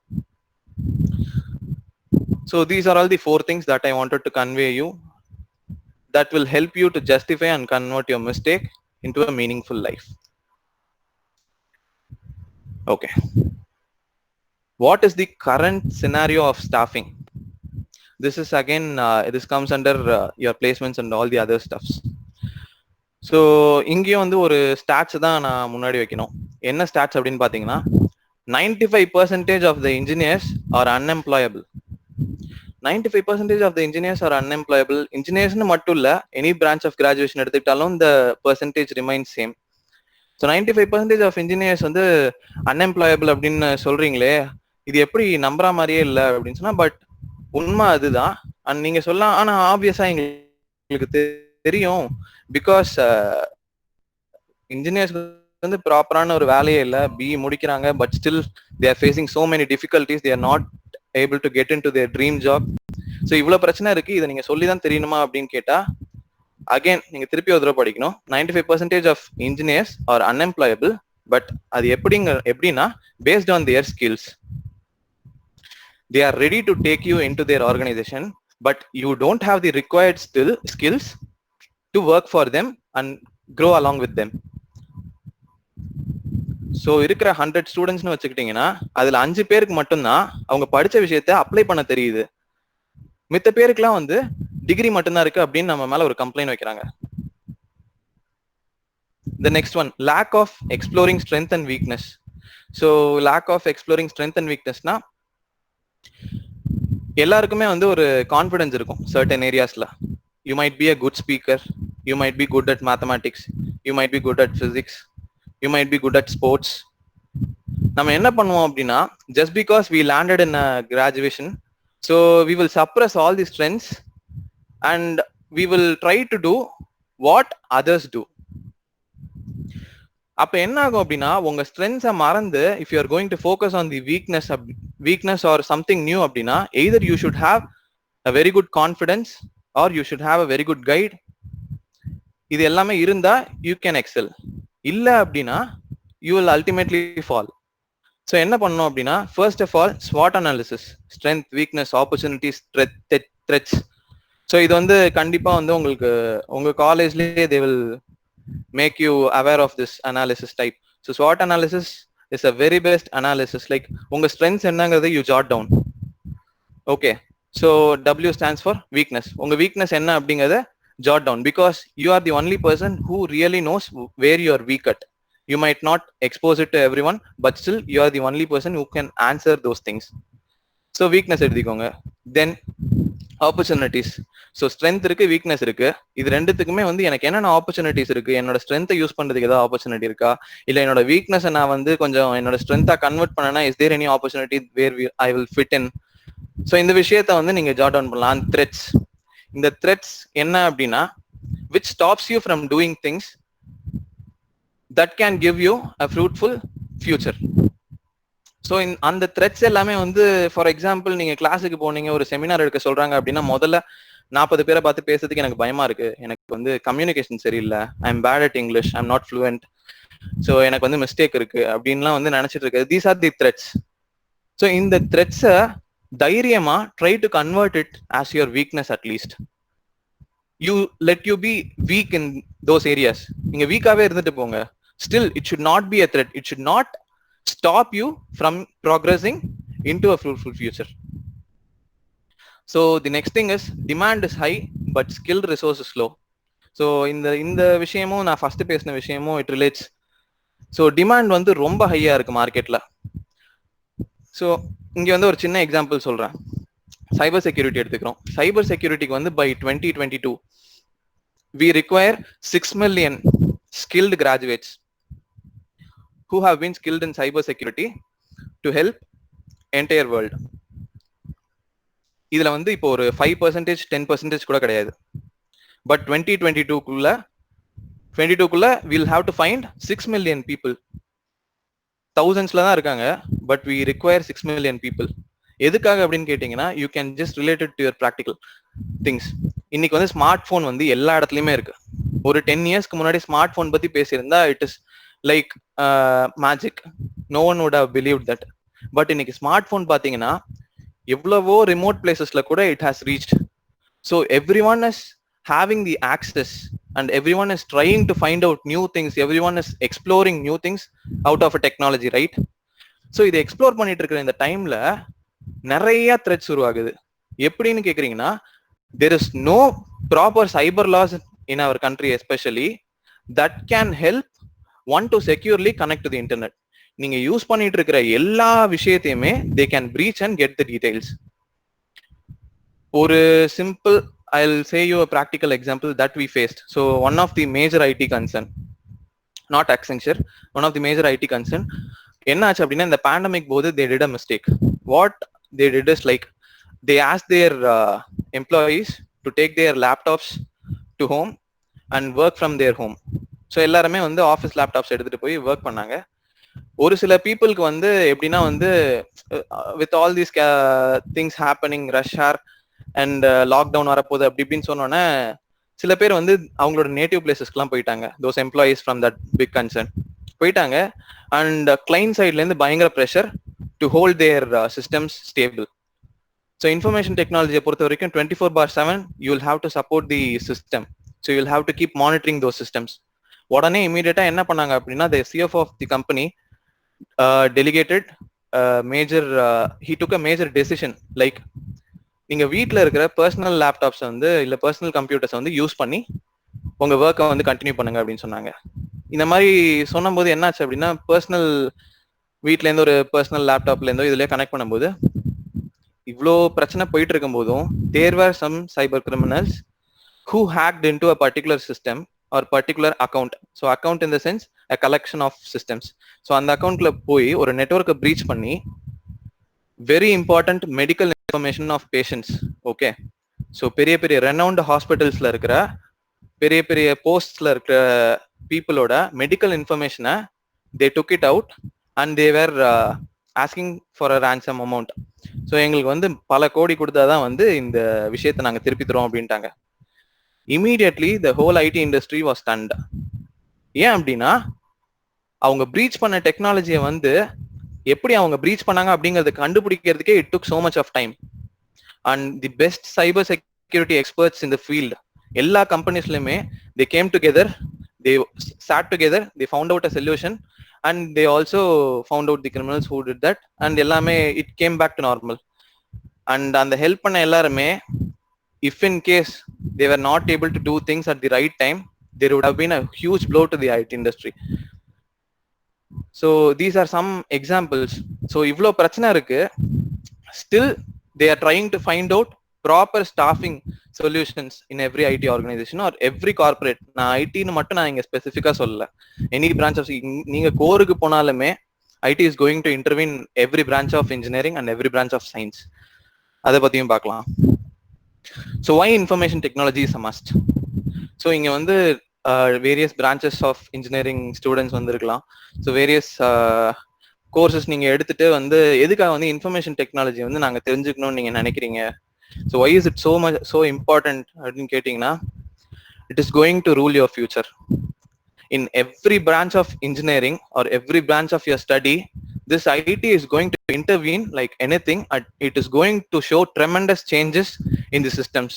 So these are all the 4 things that I wanted to convey you, that will help you to justify and convert your mistake into a meaningful life. Okay. What is the current scenario of staffing? This is again, this comes under your placements and all the other stuffs. So இங்கேயும் வந்து ஒரு stats தான் நான் முன்னாடி வைக்கணும். என்ன stats அப்படின்னு பார்த்தீங்கன்னா 95% of the engineers are unemployable. 95% of the engineers are unemployable. Engineers மட்டும் இல்ல, any branch of graduation எடுத்துக்கிட்டாலும் the percentage remains same. So 95% of engineers வந்து unemployable அப்படின்னு சொல்றீங்களே, இது எப்படி நம்புற மாதிரியே இல்லை அப்படின்னு சொன்னா, பட் உண்மை அதுதான். அண்ட் நீங்க சொல்லலாம், ஆனா ஆப்வியஸா எங்களுக்கு தெரியும், பிகாஸ் இன்ஜினியர்ஸ் வந்து ப்ராப்பரான ஒரு வேலையே இல்லை, பிஇ முடிக்கிறாங்க, but still they are facing so many difficulties, they are not able to get in to their dream job. So இவ்வளவு பிரச்சனை இருக்கு, இதை நீங்க சொல்லிதான் தெரியணுமா அப்படின்னு கேட்டா, அகைன் நீங்க திருப்பி ஒரு தடவை படிக்கணும். 95% of engineers are unemployable, but அது எப்படின்னா based on their skills. They are ready to take you into their organization, but you don't have the required skills to work for them and grow along with them. So இருக்கிற 100 ஸ்டூடெண்ட்ஸ்னு வச்சுக்கிட்டீங்கன்னா அதுல 5 பேருக்கு மட்டும்தான் அவங்க படிச்ச விஷயத்த apply பண்ண தெரியுது. மித்த பேருக்குலாம் வந்து டிகிரி மட்டும்தான் இருக்கு அப்படின்னு நம்ம மேல ஒரு கம்ப்ளைண்ட் வைக்கிறாங்க. The next one, lack of exploring strength and weakness. So lack of exploring strength and weakness னா எல்லாருக்குமே வந்து ஒரு கான்ஃபிடன்ஸ் இருக்கும் certain areasல. You might be a good speaker, you might be good at mathematics, you might be good at physics, you might be good at sports. நம்ம என்ன பண்ணுவோம் அப்படின்னா, just because we landed in a graduation, so we will suppress all the strengths and we will try to do what others do. அப்ப என்ன ஆகும் அப்படின்னா, உங்க ஸ்ட்ரென்த்ஸை மறந்து if you are going to focus on the weakness or something new அப்படின்னா, either you should have a very good confidence or you should have a very good guide. இது எல்லாமே இருந்தா யூ கேன் எக்ஸல். இல்ல அப்படின்னா you will ultimately fall. So என்ன பண்ணணும் அப்படின்னா, first of all SWOT analysis, strength, weakness, opportunities, threats. So இது வந்து கண்டிப்பா வந்து உங்களுக்கு உங்க காலேஜ்லயே they will make you aware of this analysis type. So SWOT analysis is a very best analysis. Like unga strengths ennaங்கிறதை you jot down. Okay, so W stands for weakness. Unga weakness enna அப்படிங்கறத jot down, because you are the only person who really knows where you are weak at. You might not expose it to everyone, but still you are the only person who can answer those things. So weakness எடுத்துக்கோங்க. Then opportunities. So strength இருக்கு, weakness இருக்கு. இது ரெண்டுத்துக்குமே வந்து எனக்கு என்னென்ன opportunities இருக்கு, என்னோட ஸ்ட்ரென்த்தை யூஸ் பண்றதுக்கு ஏதாவது ஆப்பர்ச்சுனிட்டி இருக்கா, இல்ல என்னோட வீக்னஸ் நான் வந்து கொஞ்சம் என்னோட ஸ்ட்ரென்த்தா கன்வெர்ட் பண்ணனா, is there any opportunity where I will fit in. So இந்த விஷயத்த வந்து நீங்க ஜாட் டவுன் பண்ணலாம். த்ரெட்ஸ், இந்த த்ரெட்ஸ் என்ன அப்படின்னா, which stops you from doing things that can give you a fruitful future. So அந்த த்ரெட்ஸ் எல்லாமே வந்து, ஃபார் எக்ஸாம்பிள் நீங்க கிளாஸுக்கு போனீங்க, ஒரு செமினார் எடுக்க சொல்றாங்க அப்படின்னா, முதல்ல 40 பேரை பார்த்து பேசுறதுக்கு எனக்கு பயமா இருக்கு, எனக்கு வந்து கம்யூனிகேஷன் சரியில்லை, I am bad at English, I am not fluent, so எனக்கு வந்து மிஸ்டேக் இருக்கு அப்படின்லாம் வந்து நினைச்சிட்டு இருக்கு. These are the threats. So இந்த த்ரெட்ஸை தைரியமா try to convert it as your weakness. At least you let you be weak in those areas. நீங்க வீக்காவே இருந்துட்டு போங்க, still it should not be a threat. It should not stop you from progressing into a fruitful future. So the next thing is, demand is high but skilled resource is low. So இந்த விஷயமும் நான் first பேசின விஷயமும் it relates. So demand வந்து ரொம்ப ஹையா இருக்கு மார்க்கெட்ல. ஸோ இங்க வந்து ஒரு சின்ன எக்ஸாம்பிள் சொல்றேன். சைபர் செக்யூரிட்டி எடுத்துக்கிறோம். சைபர் செக்யூரிட்டிக்கு வந்து by 2022 we require 6 million skilled graduates who have been skilled in cyber security to help entire world. இதுல வந்து இப்போ ஒரு 5% 10% கூட கிடையாது. பட் 2022 குள்ள we'll have to find 6 million people. thousandsல தான் இருக்காங்க, but we require 6 million people. எதுக்காக அப்படின்னு கேட்டீங்கன்னா, you can just relate it to your practical things. இன்னைக்கு வந்து ஸ்மார்ட் போன் வந்து எல்லா இடத்துலயுமே இருக்கு. ஒரு 10 இயர்ஸ்க்கு முன்னாடி ஸ்மார்ட் போன் பத்தி பேசியிருந்தா it is like magic, no one would have believed that. But இன்னைக்கு ஸ்மார்ட் போன் பாத்தீங்கன்னா எவ்வளவோ ரிமோட் பிளேசஸ்ல கூட it has reached. So every one is having the access and every one is trying to find out new things, every one is exploring new things out of a technology, right? So இதை explore பண்ணிட்டு இருக்கிற இந்த டைம்ல நிறைய threats உருவாகுது. எப்படின்னு கேக்குறீங்கன்னா, there is no proper cyber laws in our country especially. that can help one to securely connect to the internet. நீங்க யூஸ் பண்ணிட்டு இருக்கிற எல்லா விஷயத்தையுமே they can breach and get the details. ஒரு simple, I'll say you a practical example that we faced. So one of the major IT concern, not Accenture, one of the major IT concern, என்ன ஆச்சு அப்படின்னா இந்த pandemic போது they did a mistake. What they did is like they asked their employees to take their laptops to home and work from their home. So எல்லாருமே வந்து office laptops எடுத்துட்டு போய் work பண்ணாங்க. ஒரு சில பீப்புளுக்கு வந்து எப்படின்னா வந்து with all these things happening, rush hour and lockdown வரப்போகுது அப்படி இப்படின்னு சொன்னோன்னே சில பேர் வந்து அவங்களோட நேட்டிவ் பிளேசஸ்க்குலாம் போயிட்டாங்க. Those employees from that big concern போயிட்டாங்க. அண்ட் கிளைண்ட் சைட்லேருந்து பயங்கர pressure to hold their systems stable. So information டெக்னாலஜியை பொறுத்த வரைக்கும் 24/7 you will have to support the system. So you will have to keep monitoring those systems. உடனே இமீடியட்டா என்ன பண்ணாங்க அப்படின்னா the CFO of the company delegated major he took a major decision like நீங்க வீட்டில் இருக்கிற பர்சனல் லேப்டாப்ஸ் வந்து இல்லை பர்சனல் கம்ப்யூட்டர்ஸ் வந்து யூஸ் பண்ணி உங்க ஒர்க்கை வந்து கண்டினியூ பண்ணுங்க அப்படின்னு சொன்னாங்க. இந்த மாதிரி சொன்னும் போது என்னாச்சு அப்படின்னா பர்சனல் வீட்டிலேருந்து ஒரு பர்சனல் லேப்டாப்லேருந்தோ இதுலேயே கனெக்ட் பண்ணும்போது இவ்வளோ பிரச்சனை போயிட்டு இருக்கும் போதும் there were some cyber criminals who hacked into a particular system or particular account. So account in the sense a collection of systems. So அந்த அக்கௌண்ட்ல போய் ஒரு நெட்வொர்க்கை பிரீச் பண்ணி very important medical information of patients. Okay, so பெரிய பெரிய renowned hospitals ல இருக்கிற பெரிய பெரிய போஸ்ட்ல இருக்கிற பீப்புளோட மெடிக்கல் இன்ஃபர்மேஷனை they took it out and they were asking for a ransom amount. So எங்களுக்கு வந்து பல கோடி கொடுத்தாதான் வந்து இந்த விஷயத்தை நாங்கள் திருப்பி தரோம் அப்படின்ட்டாங்க. Immediately the whole IT industry was stunned. ஏன் அப்படின்னா அவங்க பிரீச் பண்ண டெக்னாலஜியை வந்து எப்படி அவங்க பிரீச் பண்ணாங்க அப்படிங்கறத கண்டுபிடிக்கிறதுக்கே it took so much of time. And the best cyber security experts in the field எல்லா கம்பெனிஸ்லயுமே they came together, they sat together, they found out a solution and they also found out the criminals who did that and ellame it came back to normal. And அந்த help பண்ண எல்லாருமே if in case they were not able to do things at the right time, there would have been a huge blow to the IT industry. So these are some examples. So ivlo prachana irukku, still they are trying to find out proper staffing solutions in every IT organization or every corporate. நான் ஐடின்னு மட்டும் நான் இங்க ஸ்பெசிஃபிக்கா சொல்லல. Any branch of, நீங்க கோருக்கு போனாலுமே IT is going to intervene every branch of engineering and every branch of science. அதை பத்தியும் பார்க்கலாம். So why information technology is a must. So இங்க வந்து various branches of engineering students வந்துருக்கலாம். ஸோ வேரியஸ் கோர்சஸ் நீங்க எடுத்துட்டு வந்து எதுக்காக வந்து இன்ஃபர்மேஷன் டெக்னாலஜி வந்து நாங்க தெரிஞ்சுக்கணும்னு நீங்க நினைக்கிறீங்க. So why is it so important அப்படின்னு கேட்டீங்கன்னா, it is going to rule your future. In every branch of engineering or every branch of your study, this IT is going to intervene like anything. It is going to show tremendous changes in the systems.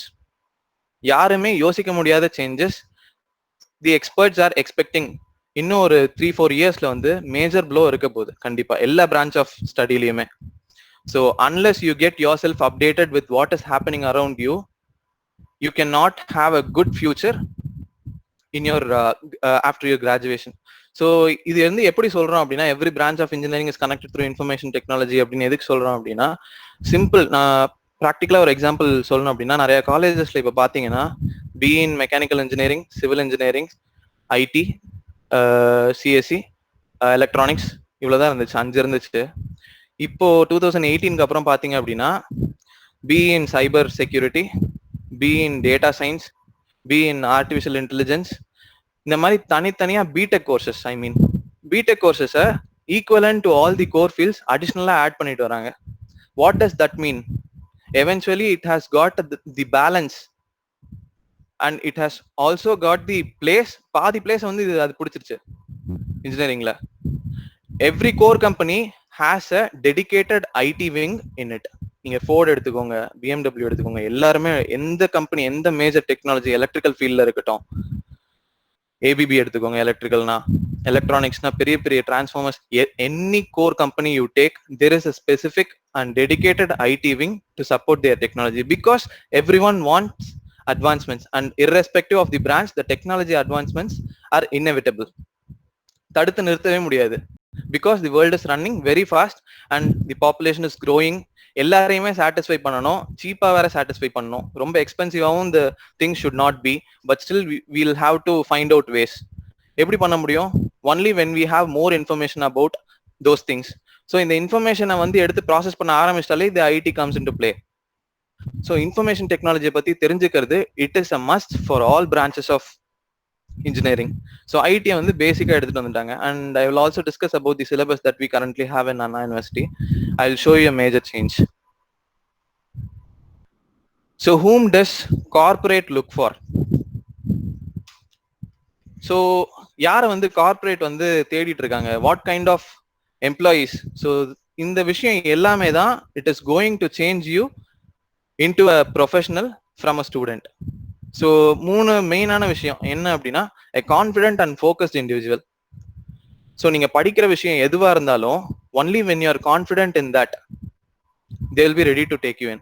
யாருமே யோசிக்க முடியாத changes the experts are expecting. இன்னும் ஒரு 3-4 இயர்ஸ்ல வந்து major flow இருக்க போகுது கண்டிப்பா எல்லா பிரான்ச் ஆஃப் ஸ்டடிலையுமே. So unless you get yourself updated with what is happening around you, you cannot have a good future in your after your graduation. So இது வந்து எப்படி சொல்றோம் அப்படின்னா, every branch of engineering is connected through information technology அப்படின்னு எதுக்கு சொல்றோம் அப்படின்னா, simple. நான் ப்ராக்டிக்கலா ஒரு எக்ஸாம்பிள் சொல்லணும் அப்படின்னா, நிறைய காலேஜஸ்ல இப்போ பாத்தீங்கன்னா BE in mechanical engineering, civil engineering, IT, CSC, electronics இவ்வளவுதான் இருந்துச்சு, 5 இருந்துச்சு. இப்போ 2018க்கு அப்புறம் பாத்தீங்க அப்படின்னா BE in cyber security, BE in data science, BE in artificial intelligence, இந்த மாதிரி தனித்தனியா BTech courses, I mean BTech கோர்சஸை equivalent to all the core fields அடிஷ்னலா ஆட் பண்ணிட்டு வராங்க. What does that mean? Eventually it has got the balance and it has also got the place. பாதி place வந்து இது அது பிடிச்சிருச்சு இன்ஜினியரிங்ல. Every core company has a dedicated IT wing in it. நீங்க ஃபோர்ட் எடுத்துக்கோங்க, BMW எடுத்துக்கோங்க, எல்லாருமே எந்த கம்பெனி எந்த மேஜர் டெக்னாலஜி எலக்ட்ரிக்கல் ஃபீல்ட்ல இருக்கட்டும், ABB எடுத்துக்கோங்க, எலக்ட்ரிக்கல்னா, எலக்ட்ரானிக்ஸ்னா பெரிய பெரிய transformers, any core company you take, there is a specific and dedicated IT wing to support their technology because everyone wants advancements, and irrespective of the branch, the technology advancements are inevitable. தடுத்து நிறுத்தவே முடியாது. Because the world is running very fast and the population is growing. எல்லாரையுமே satisfy பண்ணணும், சீப்பா வேற satisfy பண்ணணும், ரொம்ப எக்ஸ்பென்சிவாகவும் the things should not be, but still we'll have to find out ways. எப்படி பண்ண முடியும்? Only when we have more information about those things. So இந்த இன்ஃபர்மேஷனை வந்து எடுத்து ப்ராசஸ் பண்ண ஆரம்பிச்சிட்டாலே the IT comes into play. So information technology பத்தி தெரிஞ்சுக்கிறது it is a must for all branches of engineering. So IT வந்து பேசிக்கா எடுத்துட்டு வந்துட்டாங்க. And I will also discuss about the syllabus that we currently have in Anna University. I will show you a major change. So whom does corporate look for? So யாரை வந்து corporate வந்து தேடிட்டு இருக்காங்க? What kind of employees? So இந்த விஷயம் எல்லாமே தான் it is going to change you into a professional from a student. So மூணு மெயினான விஷயம் என்ன அப்படின்னா a confident and focused individual. So நீங்க படிக்கிற விஷயம் எதுவா இருந்தாலும் only when you are confident in that they will be ready to take you in.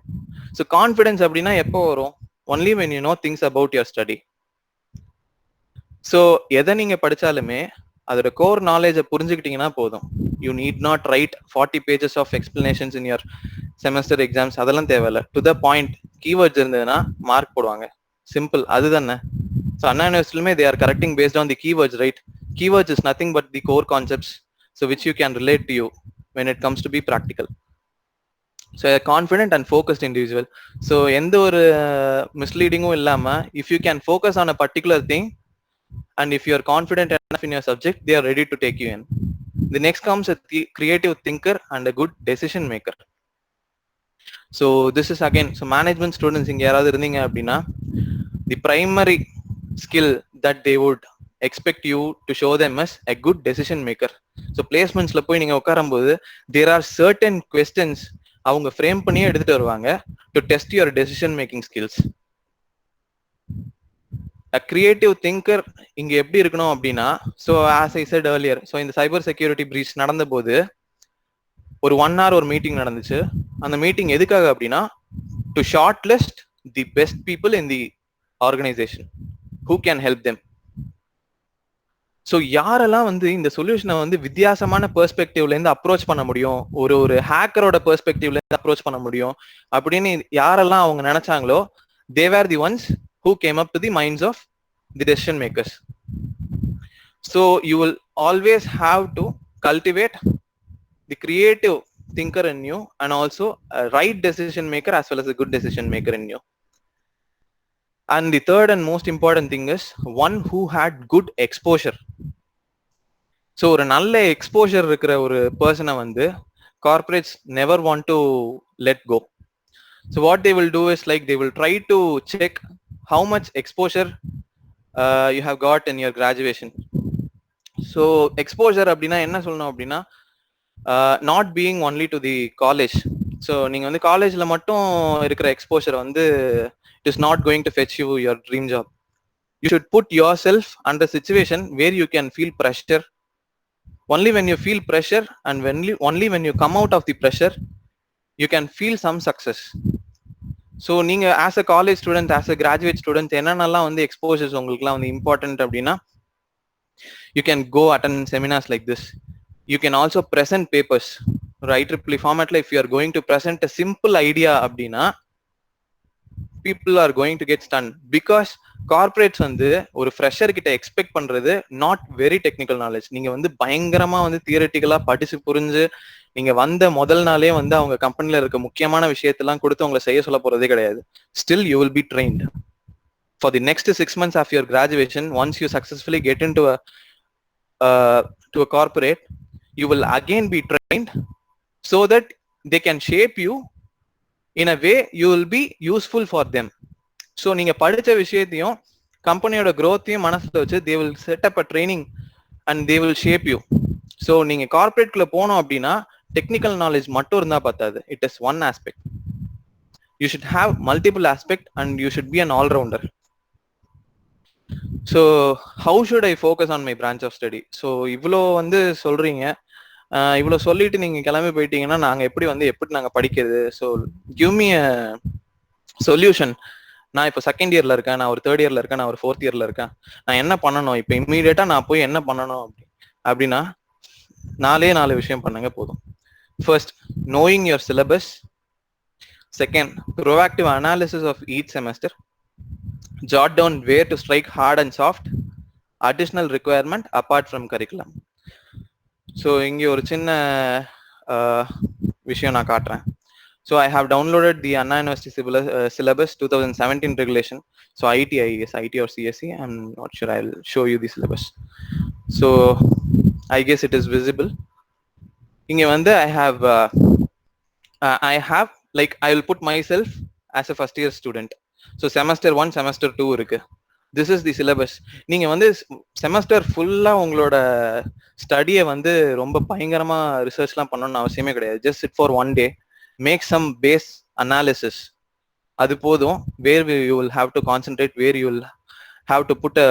So confidence அப்படின்னா எப்போ வரும்? Only when you know things about your study. So எதை நீங்க படிச்சாலுமே அதோட கோர் நாலேஜை புரிஞ்சுக்கிட்டீங்கன்னா போதும். You need not write 40 pages of explanations in your semester exams, அதெல்லாம் தேவையில்ல. டு த பாயிண்ட் கீவேர்ட்ஸ் இருந்ததுன்னா மார்க் போடுவாங்க. சிம்பிள், அதுதானே. ஸோ அண்ணா யூனிவர்சிட்டிலுமே they are correcting based on the keywords, right? Keywords is nothing but the core concepts so which you can relate to you when it comes to be practical. So confident and focused individual. So எந்த ஒரு மிஸ்லீடிங்கும் இல்லாமல் if you can focus on a particular thing and if you are confident enough in your subject, they are ready to take you in. The next comes a creative thinker and a good decision maker. So this is again, so management students inga yaradhu irundinga appadina, the primary skill that they would expect you to show them is a good decision maker. So placements la poi neenga ukkarumbodhu there are certain questions avanga frame panni edutittu varuvanga to test your decision making skills. A creative thinker இங்க எப்படி இருக்கணும் அப்படின்னா, so as I said earlier, so இந்த cyber security breach நடந்த போது ஒரு 1 hour ஒரு meeting நடந்துச்சு. அந்த மீட்டிங் எதுக்காக அப்படின்னா to short list the best people in the organisation who can help them. So யாரெல்லாம் வந்து இந்த சொல்யூஷனை வந்து வித்தியாசமான பெர்ஸ்பெக்டிவ்ல இருந்து அப்ரோச் பண்ண முடியும், ஒரு ஹேக்கரோட பெர்ஸ்பெக்டிவ்ல இருந்து அப்ரோச் பண்ண முடியும் அப்படின்னு யாரெல்லாம் அவங்க நினைச்சாங்களோ, they were the ones who came up to the minds of the decision makers. So you will always have to cultivate the creative thinker in you and also a right decision maker as well as a good decision maker in you. And the third and most important thing is one who had good exposure. So ஒரு நல்ல exposure இருக்கிற ஒரு பர்சனை வந்து corporates never want to let go. So what they will do is like they will try to check how much exposure you have got in your graduation. So exposure அப்படின்னா என்ன சொல்லணும் அப்படின்னா not being only to the college. So நீங்க வந்து காலேஜ்ல மட்டும் இருக்கிற exposure வந்து it is not going to fetch you your dream job. You should put yourself under a situation where you can feel pressure. Only when you feel pressure and only when you come out of the pressure you can feel some success. So நீங்க as a college student, as a graduate student என்னென்னலாம் வந்து exposures உங்களுக்குலாம் வந்து important அப்படின்னா, you can go attend seminars like this. You can also present papers IEEE ஃபார்மேட்ல. If you are going to present a simple idea அப்படின்னா people are going to get stunned because corporates வந்து ஒரு fresher கிட்ட expect பண்றது not very technical knowledge. நீங்க வந்து பயங்கரமா வந்து தியரட்டிக்கலா படிச்சு புரிஞ்சு நீங்க வந்த முதல் நாளே வந்து அவங்க கம்பெனில இருக்க முக்கியமான விஷயத்தெல்லாம் கொடுத்து உங்களை செய்ய சொல்ல போறதே கிடையாது. Still you will be trained for the next 6 months of your graduation. Once you successfully get into a corporate, you will again be trained so that they can shape you in a way you will be useful for them. So நீங்க படிச்ச விஷயத்தையும் கம்பெனியோட growthையும் மனசுல வச்சு they will set up a training and they will shape you. So நீங்க கார்ப்பரேட்குள்ள போனோம் அப்படின்னா technical knowledge மட்டும் இருந்தா பத்தாது. It is one aspect. You should have multiple aspect and you should be an allrounder. So how should I focus on my branch of study? So இவ்வளோ வந்து சொல்றீங்க, இவ்வளோ சொல்லிட்டு நீங்க கிளம்பி போயிட்டீங்கன்னா நாங்கள் எப்படி நாங்கள் படிக்கிறது? So give me a solution நான் இப்போ செகண்ட் இயர்ல இருக்கேன், நான் ஒரு தேர்ட் இயர்ல இருக்கேன், நான் ஒரு ஃபோர்த் இயர்ல இருக்கேன், நான் என்ன பண்ணணும் இப்போ இம்மீடியட்டா நான் போய் என்ன பண்ணணும் அப்படின்னா 4 விஷயம் பண்ணுங்க போதும். First, knowing your syllabus. Second, proactive analysis of each semester. Jot down where to strike hard and soft. Additional requirement apart from curriculum. So இங்க ஒரு சின்ன விஷயம் நான் காட்டுறேன். So I have downloaded the Anna University syllabus 2017 regulation. So IT, I guess IT or CSE, I'm not sure. I'll show you the syllabus. So I guess it is visible. இங்க வந்து I have like I will put myself as a first year student. So semester 1, semester 2 இருக்கு. This is the syllabus. நீங்க வந்து semester ஃபுல்லா உங்களோட ஸ்டடியை வந்து ரொம்ப பயங்கரமா ரிசர்ச்லாம் பண்ணணும்னு அவசியமே கிடையாது. Just sit for 1 day, make some base analysis, அது போதும். Where you will have to concentrate, where you will have to put a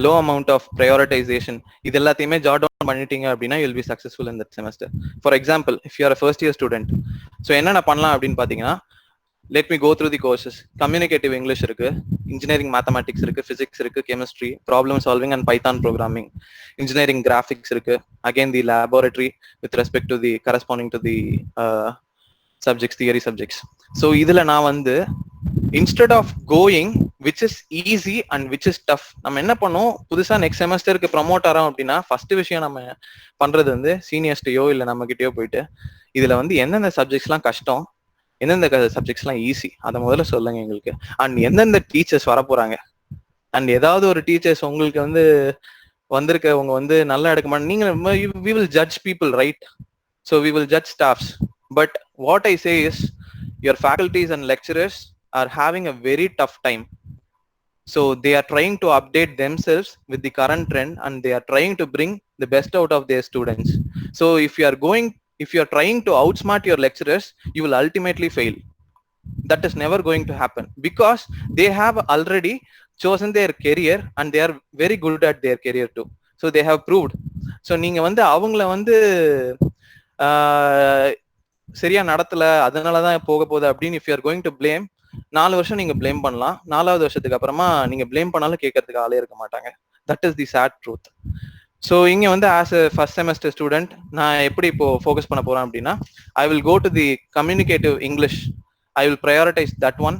low amount of prioritisation, இது எல்லாத்தையுமே ஜாட் டவுன் பண்ணிட்டீங்க அப்படின்னா you will be successful in that semester. For example, if you are first year student, so என்னென்ன பண்ணலாம் அப்படின்னு பார்த்தீங்கன்னா, let me go through the courses. Communicative English இருக்கு, engineering mathematics இருக்கு, physics இருக்கு, chemistry, problem solving and Python programming, engineering graphics இருக்கு, again the laboratory with respect to the corresponding to the subjects, theory subjects. So இதுல நான் வந்து instead of going which is easy and which is tough, நம்ம என்ன பண்ணோம், புதுசா next செமஸ்டருக்கு promote ஆறோம் அப்படின்னா first விஷயம் நம்ம பண்றது வந்து சீனியர்ஸ்டையோ இல்லை நம்ம கிட்டயோ போயிட்டு இதுல வந்து எந்தெந்த சப்ஜெக்ட்ஸ்லாம் கஷ்டம், எந்தெந்த சப்ஜெக்ட்ஸ்லாம் ஈஸி, அதை முதல்ல சொல்லுங்க எங்களுக்கு. அண்ட் எந்தெந்த டீச்சர்ஸ் வரப்போறாங்க, அண்ட் ஏதாவது ஒரு டீச்சர்ஸ் உங்களுக்கு வந்து வந்திருக்கவங்க வந்து நல்லா எடுக்க மாட்டேன், நீங்க we will judge people, right? So we will judge staffs. But what I say is your faculties and lecturers are having a very tough time. So they are trying to update themselves with the current trend and they are trying to bring the best out of their students. So if you are trying to outsmart your lecturers, you will ultimately fail. That is never going to happen because they have already chosen their career and they are very good at their career too. So they have proved. So நீங்க வந்து அவங்கள வந்து சரியா நடத்தல அதனாலதான் போக போகுது அப்படின்னு if you are going to blame, 4 வருஷம் நீங்க blame பண்ணலாம், 4வது வருஷத்துக்கு அப்புறமா நீங்க blame பண்ணாலும் கேட்கறதுக்கு ஆளே இருக்க மாட்டாங்க. That is the sad truth. So இங்க வந்து as a first semester student நான் எப்படி இப்போ ஃபோக்கஸ் பண்ண போறேன் அப்படின்னா, I will go to the communicative English, I will prioritise that one,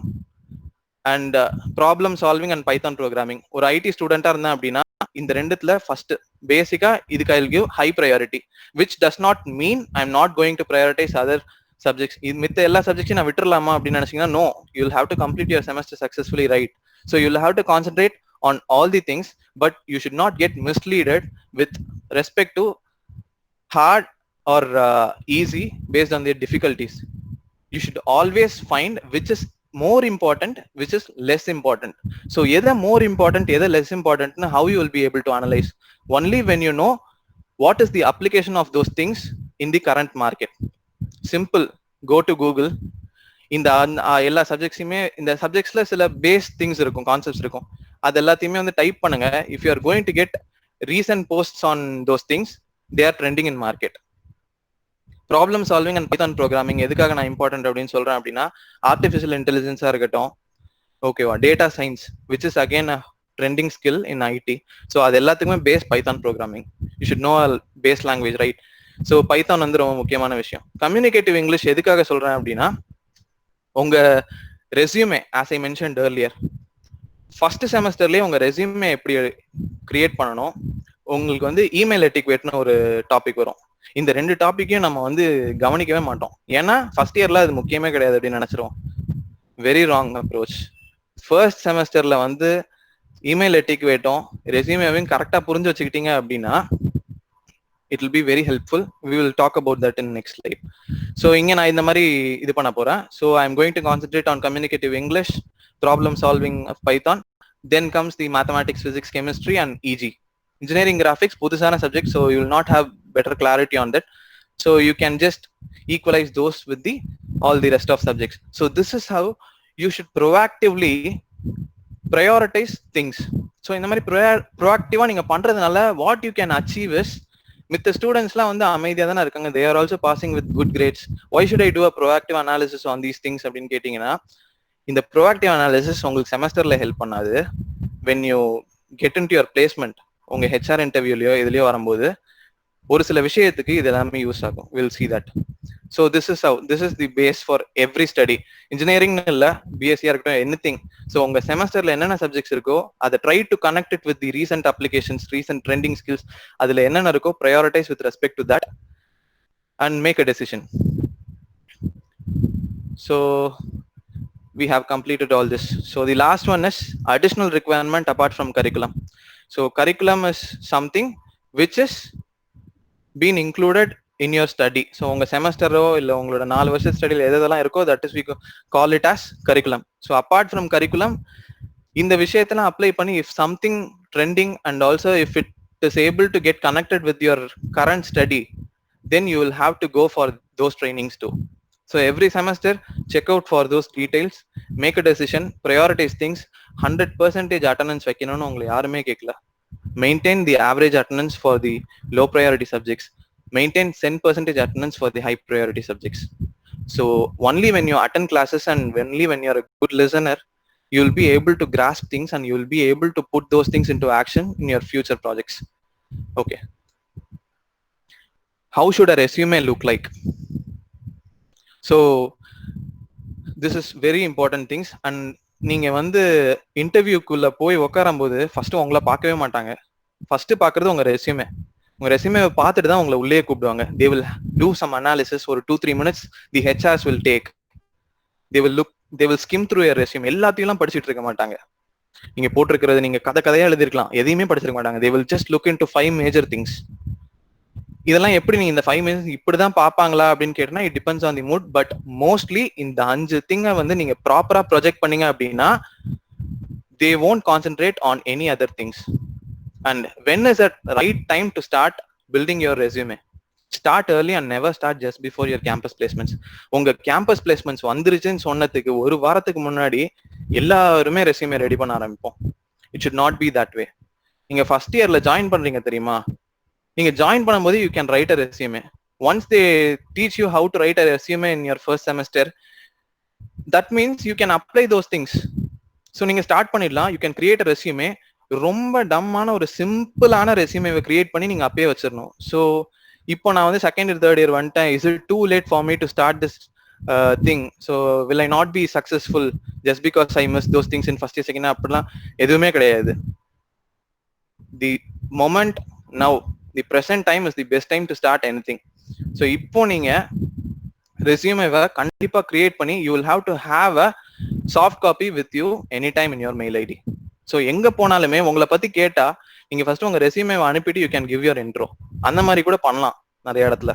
and problem solving and Python programming. ஒரு ஐடி ஸ்டூடெண்டா இருந்தேன் அப்படின்னா இந்த ரெண்டுத்துல ஃபர்ஸ்ட் பேசிக்கா இதுக்கு I will give high priority, which does not mean I am not going to prioritise other subjects. இது மித்த எல்லா சப்ஜெக்ட்ஸையும் நான் விட்டுறலாமா அப்படின்னு நினைச்சீங்கன்னா no, you will have to complete your semester successfully, right? So you will have to concentrate on all the things, but you should not get misleaded with respect to hard or easy based on their difficulties. You should always find which is more important, which is less important. So either more important, either less important, how you will be able to analyze? Only when you know what is the application of those things in the current market. Simple, go to Google. இந்த எல்லா சப்ஜெக்ட்ஸுமே இந்த சப்ஜெக்ட்ஸ்ல சில base things இருக்கும், concepts இருக்கும், அது எல்லாத்தையுமே வந்து type பண்ணுங்க. If you are going to get recent posts on those things, they are trending in market. Problem solving and Python programming எதுக்காக நான் இம்பார்ட்டன்ட் அப்படின்னு சொல்றேன் அப்படின்னா, ஆர்டிஃபிஷியல் இன்டெலிஜென்ஸா இருக்கட்டும், ஓகேவா, data science which is again a trending skill in IT. So அது எல்லாத்துக்குமே base Python programming. You should know base language, right? So Python வந்து ரொம்ப முக்கியமான விஷயம். கம்யூனிகேட்டிவ் இங்கிலீஷ் எதுக்காக சொல்றேன் அப்படின்னா, உங்க resume as I mentioned earlier, first செமஸ்டர்லயே உங்க ரெஸ்யூமே எப்படி கிரியேட் பண்ணணும், உங்களுக்கு வந்து இமெயில் எட்டிக்வேட்னு ஒரு டாபிக் வரும். இந்த 2 டாபிக்கையும் நம்ம வந்து கவனிக்கவே மாட்டோம், ஏன்னா ஃபர்ஸ்ட் இயர்ல அது முக்கியமே கிடையாது அப்படின்னு நினைச்சிருவோம். Very wrong approach. ஃபர்ஸ்ட் செமஸ்டர்ல வந்து இமெயில் எட்டிக்வேட்டும் ரெஸ்யூமேவையும் கரெக்டா புரிஞ்சு வச்சுக்கிட்டீங்க அப்படின்னா it will be very helpful. We will talk about that in next slide. So இங்க நான் இந்த மாதிரி இது பண்ண போறேன். So I am going to concentrate on communicative English, problem solving of Python, then comes the mathematics, physics, chemistry and EG. Engineering graphics புதுசான subject, so you will not have better clarity on that. So you can just equalize those with the all the rest of subjects. So this is how you should proactively prioritize things. So இந்த மாதிரி proactive-ஆ நீங்க பண்றதுனால what you can achieve is, மித்த ஸ்டூடெண்ட்ஸ்லாம் வந்து அமைதியா தானே இருக்காங்க, they are also passing with good grades. Why should I do a proactive analysis on these things அப்படின்னு கேட்டீங்கன்னா, இந்த ப்ரோஆக்டிவ் அனாலிசிஸ் உங்களுக்கு செமஸ்டர்ல ஹெல்ப் பண்ணாது. When you get into your placement, உங்க ஹெச்ஆர் இன்டர்வியூலயோ இதுலயோ வரும்போது ஒரு சில விஷயத்துக்கு இது எல்லாமே யூஸ் ஆகும். Will see that. So this is the base for every study. Engineering இல்ல, பிஎஸ்சியா இருக்கட்டும், எனிதிங். ஸோ உங்க செமஸ்டர்ல என்னென்ன சப்ஜெக்ட்ஸ் இருக்கோ அதை try to connect it with the recent applications, recent trending skills. அதுல என்னென்ன இருக்கோ prioritise with respect to that and make a decision. So we have completed all this. So the last one is additional requirement apart from curriculum. So curriculum is something which is been included in your study. So உங்க செமஸ்டரோ இல்ல உங்களோட 4 வருஷ ஸ்டடியில எதெல்லாம் இருக்கோ that is we call it as curriculum. So apart from curriculum, இந்த விஷயத்தெல்லாம் apply பண்ணி if something trending and also if it is able to get connected with your current study, then you will have to go for those trainings too. So every semester, check out for those details, make a decision, prioritize things. 100% attendance வைக்கணும்னு உங்களை யாருமே கேட்கல. Maintain the average attendance for the low priority subjects. Maintain 10% attendance for the high priority subjects. So only when you attend classes and only when you're a good listener, you'll be able to grasp things and you'll be able to put those things into action in your future projects. Okay. How should a resume look like? So this is very important things. And நீங்க வந்து இன்டர்வியூக்குள்ள போய் உட்காரும் போது first உங்களை பார்க்கவே மாட்டாங்க. First பாக்குறது உங்க ரெஸ்யூமே. உங்க ரெஸ்யூமே பார்த்துட்டு தான் உங்களை உள்ளே கூப்பிடுவாங்க. they will do some analysis for 2-3 minutes. the HRs will take, they will skim through your resume. எல்லாத்தையும் படிச்சுட்டு இருக்க மாட்டாங்க. நீங்க போட்டிருக்கிறது நீங்க கதையா எழுதிருக்கலாம், எதையுமே படிச்சிருக்க மாட்டாங்க. they will just look into 5 major things. இதெல்லாம் எப்படி நீங்க இந்த 5 மினிட்ஸ் இப்படிதான் பாப்பாங்களா அப்படின்னு கேட்டா it depends on the mood. But mostly இந்த 5 திங்கை வந்து நீங்க ப்ராப்பரா ப்ரொஜெக்ட் பண்ணீங்க அப்படின்னா தே won't concentrate on any other things. And when is that right time to start building your resume? Start early and never start just before your campus placements. உங்க campus placements வந்துருச்சுன்னு சொன்னதுக்கு ஒரு வாரத்துக்கு முன்னாடி எல்லாருமே ரெஸ்யூமே ரெடி பண்ண ஆரம்பிப்போம். It should not be that way. நீங்க ஃபர்ஸ்ட் இயர்ல ஜாயின் பண்றீங்க தெரியுமா, நீங்க ஜாயின் பண்ணும்போது you can write a resume. Once they teach you how to right a resume in your first semester, that means you can apply those things. So நீங்க start பண்ணிடலாம். You can create a resume. ரொம்ப டம்மான ஒரு சிம்பிளான ரெஸ்யூமேவை create பண்ணி நீங்க அப்பயே வச்சிடணும். So இப்போ நான் வந்து செகண்ட் இயர் தேர்ட் இயர் வந்துட்டேன். Is it too late for me to start this thing? So will I not be successful just because I miss those things in first year second? அப்படிலாம் எதுவுமே கிடையாது. தி moment now, the present time is the best time to start anything. So இப்போ நீங்க ரெஸ்யூமேவை கண்டிப்பா create பண்ணி you will have to have a soft copy with you anytime in your mail ID. So எங்க போனாலுமே உங்களை பத்தி கேட்டா நீங்க ஃபர்ஸ்ட் உங்க ரெஸ்யூமேவை அனுப்பிட்டு you can give your intro. அந்த மாதிரி கூட பண்ணலாம் நிறைய இடத்துல.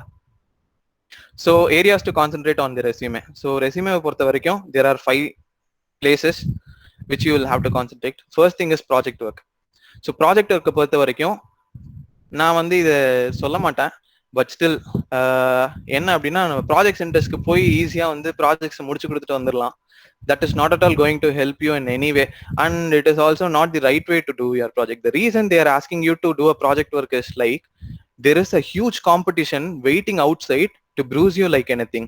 So areas to concentrate on the resume. So ரெஸ்யூமேவை பொறுத்த வரைக்கும் there are 5 places which you will have to concentrate. First thing is project work. So project work பொறுத்த வரைக்கும் நான் வந்து இதை சொல்ல மாட்டேன், பட் ஸ்டில் என்ன அப்படின்னா நம்ம ப்ராஜெக்ட் சென்டர்ஸ்க்கு போய் ஈஸியா வந்து ப்ராஜெக்ட்ஸ் முடிச்சு கொடுத்துட்டு வந்துடலாம். That is not at all going to help you in any way, and it is also not the right way to do your project. The reason they are asking you to do a project work is like there is a huge competition waiting outside to bruise you like anything.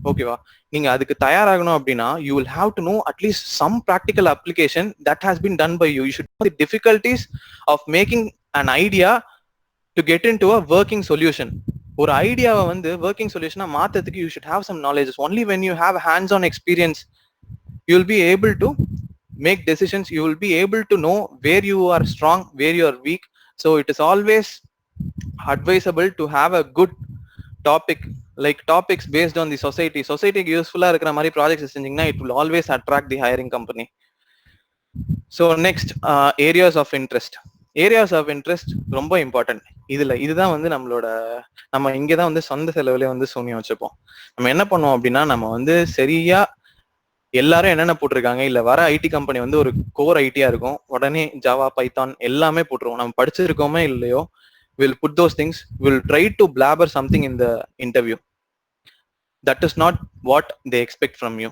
ஓகேவா? நீங்க அதுக்கு தயாராகணும் அப்படின்னா you will have to know at least some practical application that has been done by you. You should know the difficulties of making an idea to get into a working solution. ஒரு ஐடியாவை வந்து working சொல்யூஷனா மாத்ததுக்கு you should have some knowledge. Only when you have hands on experience you will be able to make decisions. You will be able to know where you are strong, where you are weak. So it is always advisable to have a good topic, like topics based on the society. Society useful ah irukra mari projects senjinga it will always attract the hiring company. So next, areas of interest. Areas of interest ரொம்ப important. இதுதான் வந்து நம்ம இங்கதான் வந்து சொந்த செலவுல வந்து சூனியம் வச்சுப்போம். நம்ம என்ன பண்ணுவோம் அப்படின்னா நம்ம வந்து சரியா எல்லாரும் என்னென்ன போட்டிருக்காங்க, இல்ல வர ஐடி கம்பெனி வந்து ஒரு கோர் ஐடியா இருக்கும், உடனே ஜாவா பைத்தான் எல்லாமே போட்டுருவோம். நம்ம படிச்சிருக்கோமே இல்லையோ we'll put those things, we'll try to blabber something in the interview. That is not what they expect from you.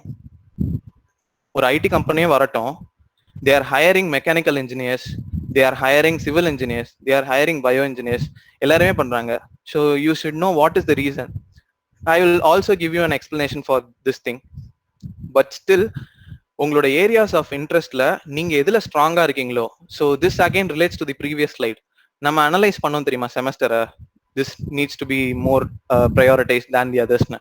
ஒரு ஐடி கம்பெனியே வரட்டும், they are hiring mechanical engineers, they are hiring civil engineers, they are hiring bio engineers, எல்லாருமே பண்றாங்க. So you should know what is the reason. I will also give you an explanation for this thing, but still உங்களோட areas of இன்ட்ரெஸ்ட்ல நீங்க எதுல ஸ்ட்ராங்கா இருக்கீங்களோ, so this again relates to the previous slide. நம்ம analyse பண்ணோம் தெரியுமா செமஸ்டரை, this needs to be more prioritise than the அதர்ஸ்னு.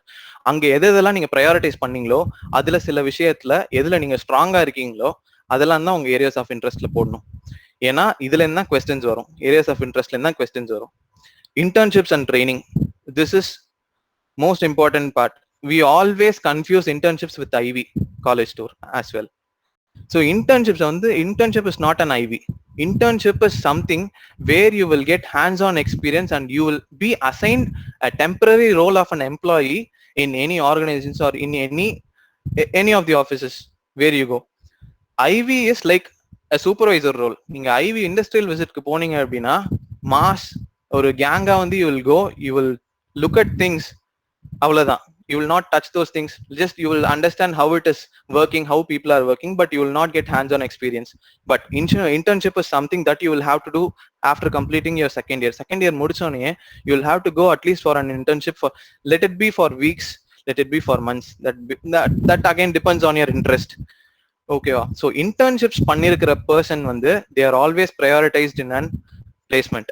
அங்க எதெல்லாம் நீங்க ப்ரையாரிட்டைஸ் பண்ணீங்களோ அதுல சில விஷயத்துல எதுல நீங்க ஸ்ட்ராங்கா இருக்கீங்களோ அதெல்லாம் தான் உங்க ஏரியாஸ் ஆஃப் இன்ட்ரெஸ்ட்ல போடணும். ஏன்னா இதுல என்ன கொஸ்டின்ஸ் வரும், ஏரியாஸ் ஆஃப் இன்ட்ரெஸ்ட்ல என்ன கொஸ்டின்ஸ் வரும். Internships and training, this is most important part. We always confuse internships with IV, college tour as well. So internship is not an IV. Internship is something where you will get hands-on experience and you will be assigned a temporary role of an employee in any organizations or in any of the offices where you go. IV is like a supervisor role. நீங்க IV industrial visitக்கு போனீங்க அப்படின்னா mass ஒரு கேங்கா வந்து you will go, you will look at things, அவ்வளவுதான். You will not touch those things, just you will understand how it is working, how people are working, but you will not get hands-on experience. But internship is something that you will have to do after completing your second year முடிச்சோனே you will have to go at least for an internship for, let it be for weeks, let it be for months, that again depends on your interest. ஓகேவா? So internships பண்ணிருக்கிற person வந்து they are always prioritized in an placement.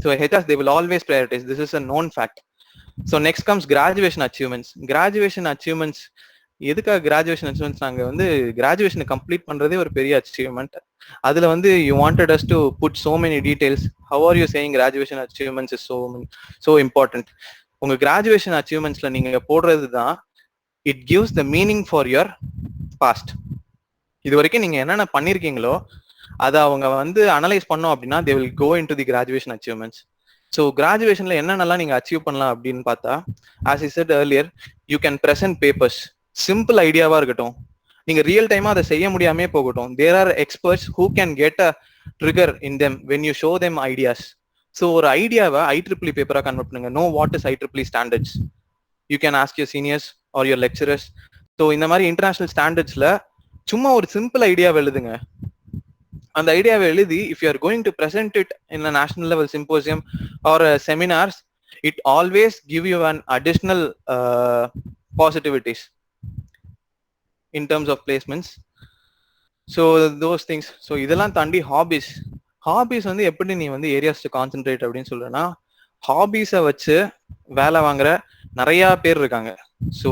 So HRs, they will always prioritize. This is a known fact. So next comes graduation achievements. Graduation achievements, எதுக்காக graduation achievements? நாங்கள் வந்து கிராஜுவேஷனை complete பண்ணுறதே ஒரு பெரிய achievement. அதில் வந்து you wanted us to put so many details. How are you saying graduation achievements is so important. உங்கள் graduation அச்சீவ்மெண்ட்ஸில் நீங்கள் போடுறது தான் it gives the meaning for your past. இது வரைக்கும் நீங்கள் என்னென்ன பண்ணியிருக்கீங்களோ அதை அவங்க வந்து அனலைஸ் பண்ணோம் அப்படின்னா they will go in to the graduation achievements. So கிராஜுவேஷன்ல என்னென்னலாம் நீங்க அச்சீவ் பண்ணலாம் அப்படின்னு பார்த்தா, as I said earlier, you can present papers. Simple ஐடியாவா இருக்கட்டும், நீங்க ரியல் டைமா அதை செய்ய முடியாமே போகட்டும், there are experts who can get a trigger in them when you show them ideas. So ஒரு ஐடியாவை IEEE பேப்பரா கன்வெர்ட் பண்ணுங்க. Know what is IEEE standards, you can ask your seniors R your lecturers. So இந்த மாதிரி international ஸ்டாண்டர்ட்ஸ்ல சும்மா ஒரு simple ஐடியாவை எழுதுங்க. அந்த ஐடியாவை எழுதி if you are going to present it in a national level symposium or seminars, it always give you an additional positivities in terms of placements. So those things. So இதெல்லாம் தாண்டி ஹாபிஸ் வந்து எப்படி நீ வந்து ஏரியாஸ் டு கான்சென்ட்ரேட் அப்படின்னு சொல்றேன்னா, ஹாபிஸை வச்சு வேலை வாங்குற நிறைய பேர் இருக்காங்க. ஸோ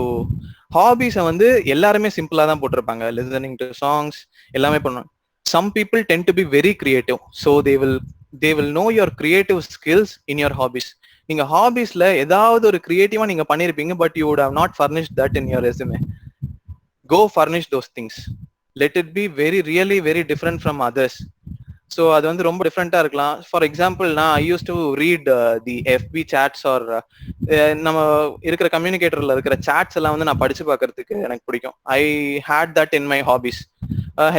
ஹாபிஸை வந்து எல்லாருமே சிம்பிளா தான் போட்டிருப்பாங்க, லிசனிங் டு சாங்ஸ் எல்லாமே பண்ணுவாங்க. Some people tend to be very creative, so they will know your creative skills in your hobbies. நீங்க ஹாபிஸ்ல ஏதாவது ஒரு கிரியேட்டிவா நீங்க பண்ணிருப்பீங்க, but you would have not furnished that in your resume. Go furnish those things. Let it be really very different from others. So அது வந்து ரொம்ப டிஃப்ரெண்டா இருக்கலாம். ஃபார் எக்ஸாம்பிள், நான் I use to read the FB chats or நம்ம இருக்கிற கம்யூனிகேட்டர்ல இருக்கிற சாட்ஸ் எல்லாம் வந்து நான் படிச்சு பார்க்கறதுக்கு எனக்கு பிடிக்கும். I hate that in my hobbies.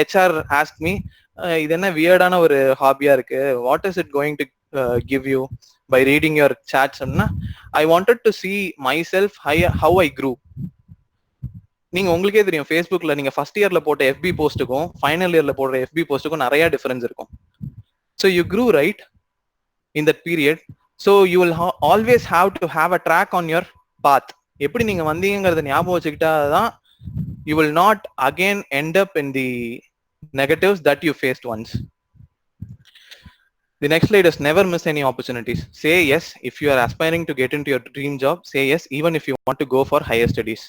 HR asked me, இது என்ன வியர்டான ஒரு ஹாபியா இருக்கு, what is it going to give you by reading your chats? I wanted to see myself how I grew. நீங்க உங்களுக்கே தெரியும், ஃபேஸ்புக்ல நீங்க ஃபர்ஸ்ட் இயர்ல போட்ட FB போஸ்ட்டுக்கும் ஃபைனல் இயர்ல போடுற FB போஸ்ட்டுக்கும் நிறைய டிஃபரன்ஸ் இருக்கும். So you grew right in that period. So you will always have to have a track on your path. எப்படி நீங்க வந்தீங்கிறத ஞாபகம் வச்சுக்கிட்டா தான் you will not again end up in the negatives that you faced once. The next slide is never miss any opportunities. Say yes if you are aspiring to get into your dream job. Say yes even if you want to go for higher studies.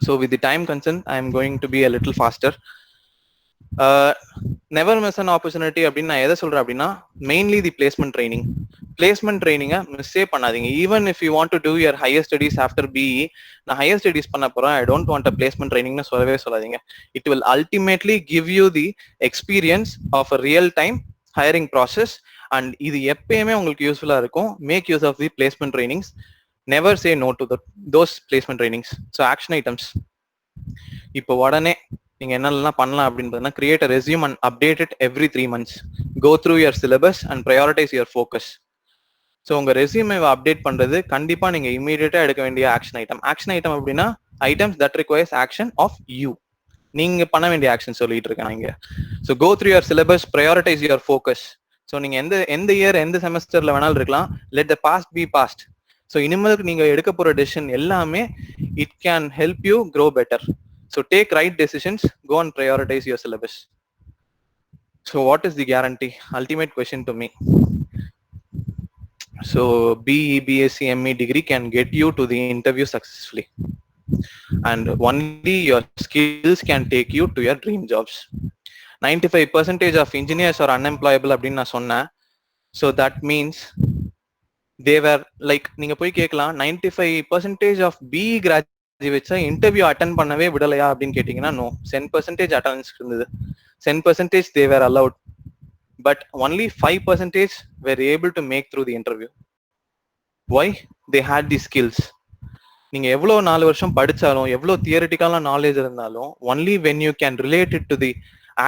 So with the time concern, I am going to be a little faster. Never miss an opportunity அப்படின்னு நான் எதை சொல்றேன் அப்படின்னா, mainly the placement training. Placement ட்ரைனிங்கை மிஸ்ஸே பண்ணாதீங்க. Even if you want to do your higher studies after BE, நான் higher studies பண்ண போறேன், I don't want a placement ட்ரைனிங்னு சொல்லவே சொல்லாதீங்க. It will ultimately give you the experience of a real time hiring process. And இது எப்பயுமே உங்களுக்கு யூஸ்ஃபுல்லா இருக்கும். Make use of the placement trainings. Never say no to those placement trainings. So action items, இப்போ உடனே நீங்க என்னெல்லாம் பண்ணலாம் அப்படின்னு பார்த்தீங்கன்னா, create a resume and update it every 3 months. Go through your syllabus and prioritise your focus. So உங்க ரெஸ்யூமை update பண்றது கண்டிப்பா நீங்க இமீடியட்டா எடுக்க வேண்டிய ஆக்ஷன் ஐட்டம். ஆக்ஷன் ஐட்டம் அப்படின்னா items that requires action of you. நீங்க பண்ண வேண்டிய ஆக்ஷன் சொல்லிட்டு இருக்கேன் இங்க. So go through your syllabus, prioritise your focus. So நீங்க எந்த இயர் எந்த செமஸ்டர்ல வேணாலும் இருக்கலாம். Let the past be past. So இனிமேலுக்கு நீங்க எடுக்க போற டெசிஷன் எல்லாமே it can help you grow better. So take right decisions, go and prioritize your syllabus. So what is the guarantee? Ultimate question to me. So BE, BSc, ME degree can get you to the interview successfully, and only your skills can take you to your dream jobs. 95% of engineers are unemployable அப்படின்னு நான் சொன்னேன். So that means they were like, நீங்க போய் கேட்கலாம் 95% of BE graduates interview attend பண்ணவே விடலையா அப்படின்னு கேட்டீங்கன்னா no, 10% attendance இருந்தது. 10% they were allowed, but only 5% were able to make through the interview. Why? They had the skills. நீங்க எவ்வளவு 4 வருஷம் படிச்சாலும், எவ்வளவு தியரிட்டிக்கலான நாலேஜ் இருந்தாலும், only when you can relate it to the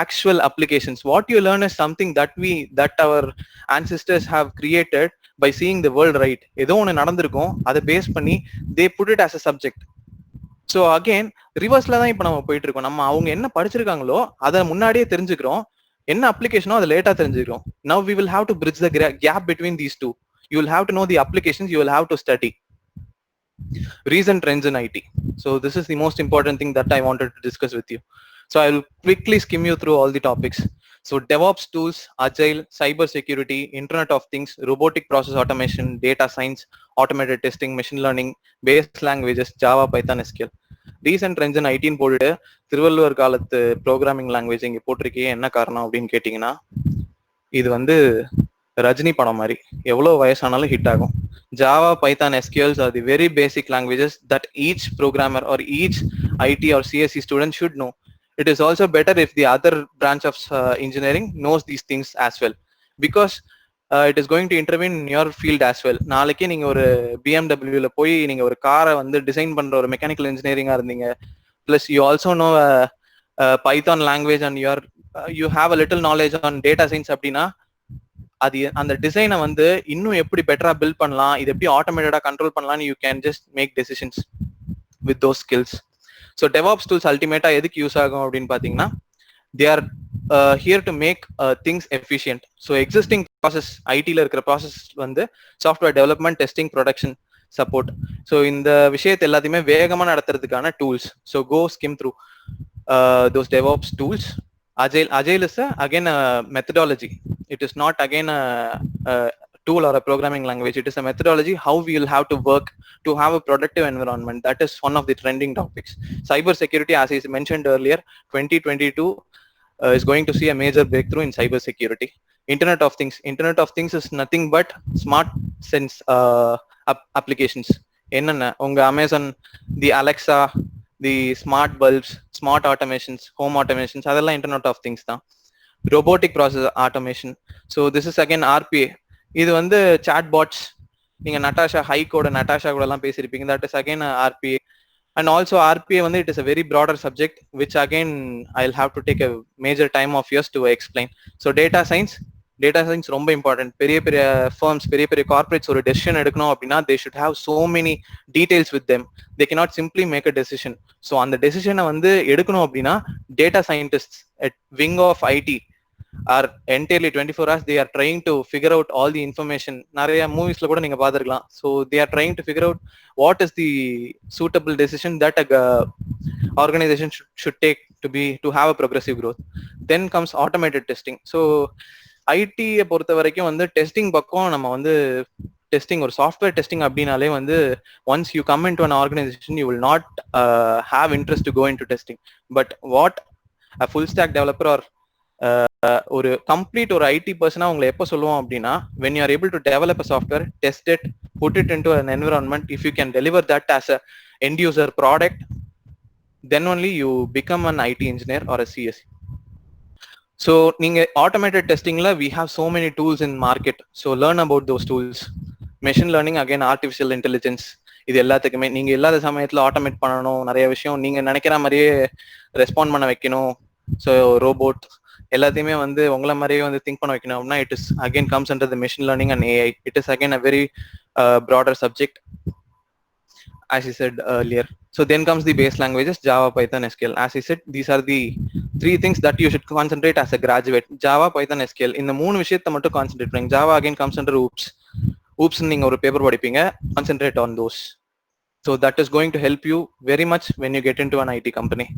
actual applications, what you learn is something that our ancestors have created by seeing the world, right? ஏதோ ஒன்று நடந்திருக்கும், அதை பேஸ் பண்ணி they put it as a subject. So again ரிவர்ஸ்ல தான் இப்போ நம்ம போயிட்டு இருக்கோம். நம்ம அவங்க என்ன படிச்சிருக்காங்களோ அதை முன்னாடியே தெரிஞ்சுக்கிறோம், என்ன அப்ளிகேஷனோ அதை லேட்டா தெரிஞ்சுக்கிறோம். Now we will have to bridge the gap between these two. You will have to know the applications, you will have to study. Recent trends in IT. So this is the most important thing that I wanted to discuss with you. So I will quickly skim you through all the topics. So DevOps tools, Agile, cyber security, Internet of Things, robotic process automation, data science, automated testing, machine learning, base languages, Java, Python, SQL. Recent trends in IT போட்டுட்டு திருவள்ளுவர் காலத்து programming language இங்க போட்டிருக்கே, என்ன காரணம் அப்படின்னு கேட்டீங்கன்னா, இது வந்து ரஜினி படம் மாதிரி எவ்வளவு வயசானாலும் ஹிட் ஆகும். Java, Python, SQLs are the very basic languages that each programmer or each IT or CSE student should know. It is also better if the other branch of engineering knows these things as well, because it is going to intervene in your field as well. நாளைக்கு நீங்க ஒரு BMW போய் நீங்க ஒரு காரை வந்து design பண்ற ஒரு மெக்கானிக்கல் இன்ஜினியரிங்கா இருந்தீங்க, plus you also know Python language and you have a little knowledge on data science அப்படின்னா, அது அந்த டிசைனை வந்து இன்னும் எப்படி பெட்டரா பில்ட் பண்ணலாம், இது எப்படி ஆட்டோமேட்டடா கண்ட்ரோல் பண்ணலாம்னு you can just make decisions with those skills. So DevOps tools ultimately எதுக்கு யூஸ் ஆகும் அப்படின்னு பாத்தீங்கன்னா, they are here to make things efficient. So existing process, IT-ல இருக்கிற process வந்து software development, testing, production, support. So இந்த விஷயத்தை எல்லாத்தையுமே வேகமா நடத்துறதுக்கான tools. So go skim through those DevOps tools. Agile is again a methodology. It is not again a tool or a programming language. It is a methodology how we will have to work to have a productive environment. That is one of the trending topics. Cyber security, as I mentioned earlier, 2022 is going to see a major breakthrough in cyber security. Internet of Things. Internet of Things is nothing but smart sense applications. Enna unga Amazon, the Alexa, the smart bulbs, smart automations, home automations, adella Internet of Things da. Robotic process automation. So this is again RPA. இது வந்து chat bots, நீங்க Natasha ஹைகோட Natasha கூட எல்லாம் பேசியிருப்பீங்க, that is again RPA. And also RPA வந்து it is a very broader subject which again I'll have to take a major time of yours to explain. So data science ரொம்ப important. பெரிய பெரிய firms, பெரிய பெரிய corporates ஒரு decision எடுக்கணும் அப்படின்னா they should have so many details with them. They cannot simply make a decision. So அந்த decision-ஐ வந்து எடுக்கணும் அப்படின்னா data scientists at wing of IT are entirely 24 hours they are trying to figure out all the information. நிறைய மூவிஸ்ல கூட நீங்க பாத்துக்கலாம். So they are trying to figure out what is the suitable decision that a organization should take to have a progressive growth. Then comes automated testing. So IT பொறுத்த வரைக்கும் வந்து testing பக்கம் நம்ம வந்து டெஸ்டிங், ஒரு சாஃப்ட்வேர் டெஸ்டிங் அப்படின்னாலே வந்து once you come into an organization you will not have interest to go into testing. But what a full stack developer or ஒரு கம்ப்ளீட் ஒரு ஐடி பர்சனா உங்களை எப்போ சொல்லுவோம் அப்படின்னா, when you are able to develop a software, test it, put it into an environment, if you can deliver that as a end user product, then only you become an IT engineer or a CSE. So நீங்க automated testingல we have so many tools in market. So learn about those tools. Machine learning, again artificial intelligence, இது எல்லாத்துக்குமே நீங்க இல்லாத சமயத்துல automate பண்ணணும், நிறைய விஷயம் நீங்க நினைக்கிற மாதிரியே ரெஸ்பாண்ட் பண்ண வைக்கணும். ஸோ ரோபோட் எல்லாத்தையுமே வந்து உங்களை மாதிரியே வந்து திங்க் பண்ண வைக்கணும் அப்படின்னா it is again comes under the machine learning and AI. It is again a very broader subject as I said earlier. So then comes the base languages, Java, Python, SQL. As I said, these are the 3 things that you should concentrate as a graduate. Java, Python, SQL. இந்த 3 விஷயத்தை மட்டும் concentrate பண்ணுங்க. Java again comes under oops நீங்க ஒரு paper படிப்பீங்க, concentrate on those. So that is going to help you very much when you get into an IT company.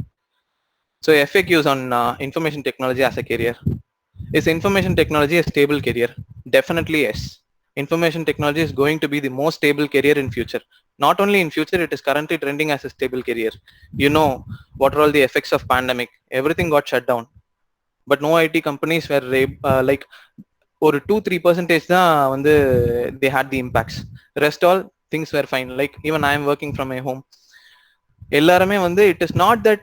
So FAQs on information technology as a career. Is information technology a stable career? Definitely yes. Information technology is going to be the most stable career in future. Not only in future, it is currently trending as a stable career. You know what are all the effects of pandemic? Everything got shut down, but no IT companies were like ஒரு 2-3% தான் வந்து they had the impacts. Rest all things were fine. Like even I am working from my home. எல்லாருமே வந்து it is not that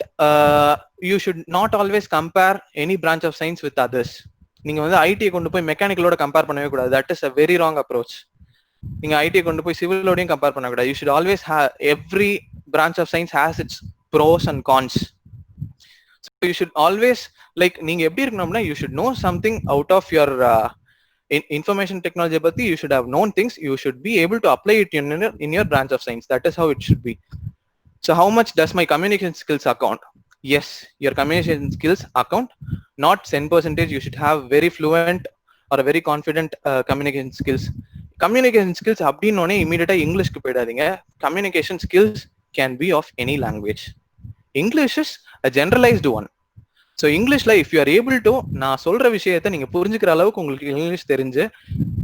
you should not always compare any branch of science with others. நீங்க வந்து ஐடியை கொண்டு போய் மெக்கானிக்கலோட compare பண்ணவே கூடாது. That is a very wrong approach. நீங்க ஐடியை கொண்டு போய் சிவிலோடையும் கம்பேர் பண்ணக்கூடாது. You should always every branch of science has its pros and cons. You should always like நீங்க எப்படி இருக்கணும்னா you should know something out of your information technology பத்தி you should have known things. You should be able to apply it in your branch of science. That is how it should be. So how much does my communication skills account? Yes, your communication skills account. Not 10%. You should have very fluent or a very confident communication skills. Communication skills அப்படினோனே immediately இங்கிலீஷ்க்கு போயிடாதீங்க. Communication skills can be of any language. English is a generalized one. So இங்கிலீஷ்ல if you are able to நான் சொல்ற விஷயத்த நீங்க புரிஞ்சுக்கிற அளவுக்கு உங்களுக்கு English தெரிஞ்சு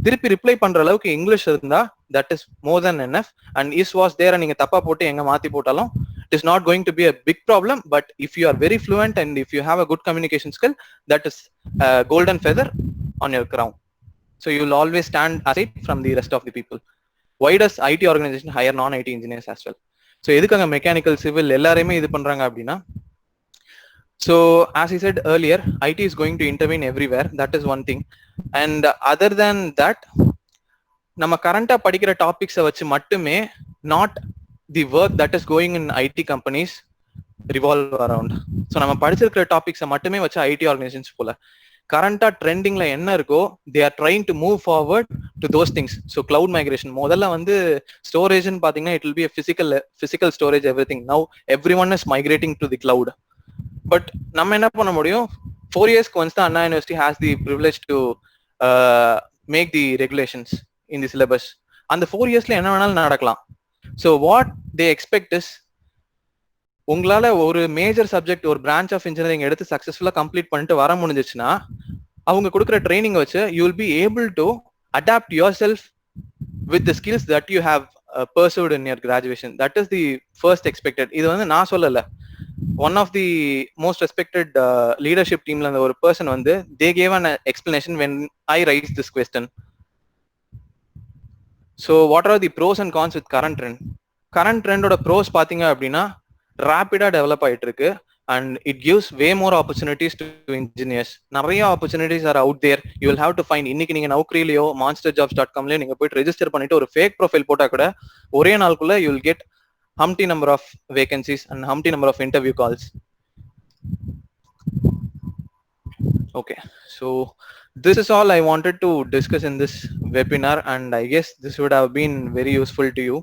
திருப்பி ரிப்ளை பண்ற அளவுக்கு இங்கிலீஷ் இருந்தா that is more than enough. And is was there நீங்க தப்பா போட்டு எங்க மாத்தி போட்டாலும் it is not going to be a big problem. But if you are very fluent and if you have a good communication skill that is golden feather on your crown. So you will always stand aside from the rest of the people. Why does IT organization hire non-IT engineers as well? So எதுக்காக mechanical civil எல்லாரையுமே இது பண்றாங்க அப்படின்னா, so as I said earlier, IT is going to intervene everywhere. That is one thing. And other than that, நம்ம கரண்டா படிக்கிற டாபிக்ஸை வச்சு மட்டுமே not the work that is going in IT companies revolve around. So நம்ம படிச்சிருக்கிற டாபிக்ஸை மட்டுமே வச்சு IT organisations போல கரண்டா ட்ரெண்டிங்ல என்ன இருக்கோ they are trying to move forward to those things. So cloud migration முதல்ல வந்து ஸ்டோரேஜ்னு பாத்தீங்கன்னா it will be a physical storage everything. Now everyone is migrating to the cloud. But நம்ம என்ன பண்ண முடியும், 4 years once தான் Anna university has the privilege to make the regulations in the syllabus. அந்த 4 yearsல என்ன வேணாலும் நடக்கலாம். So what they expect is, உங்களால ஒரு மேஜர் சப்ஜெக்ட் ஒரு பிரான்ச் ஆஃப் இன்ஜினியரிங் எடுத்து சக்சஸ்ஃபுல்லா கம்ப்ளீட் பண்ணிட்டு வர முடிஞ்சிச்சுன்னா அவங்க கொடுக்குற ட்ரைனிங் வச்சு you will be able to adapt yourself with the skills that you have pursued in your graduation. That is the first expected. இது வந்து நான் சொல்லல, one of the most respected leadership teamல அந்த ஒரு person வந்து they gave an explanation when I raised this question. So what are the pros and cons with current trend? Current trend ஓட pros பாத்தீங்க அப்படின்னா rapid டெவலப் ஆயிட்டு இருக்கு and it gives way more opportunities to engineers. நிறைய opportunities are out there. You will have to find. இன்னைக்கு நீங்க நௌக்கரியிலயோ monsterjobs.comலயோ நீங்க போயிட்டு ரெஜிஸ்டர் பண்ணிட்டு ஒரு fake profile போட்டா கூட ஒரே நாளுக்குள்ள you will get humpty number of vacancies and humpty number of interview calls. Okay, so this is all I wanted to discuss in this webinar, and I guess this would have been very useful to you.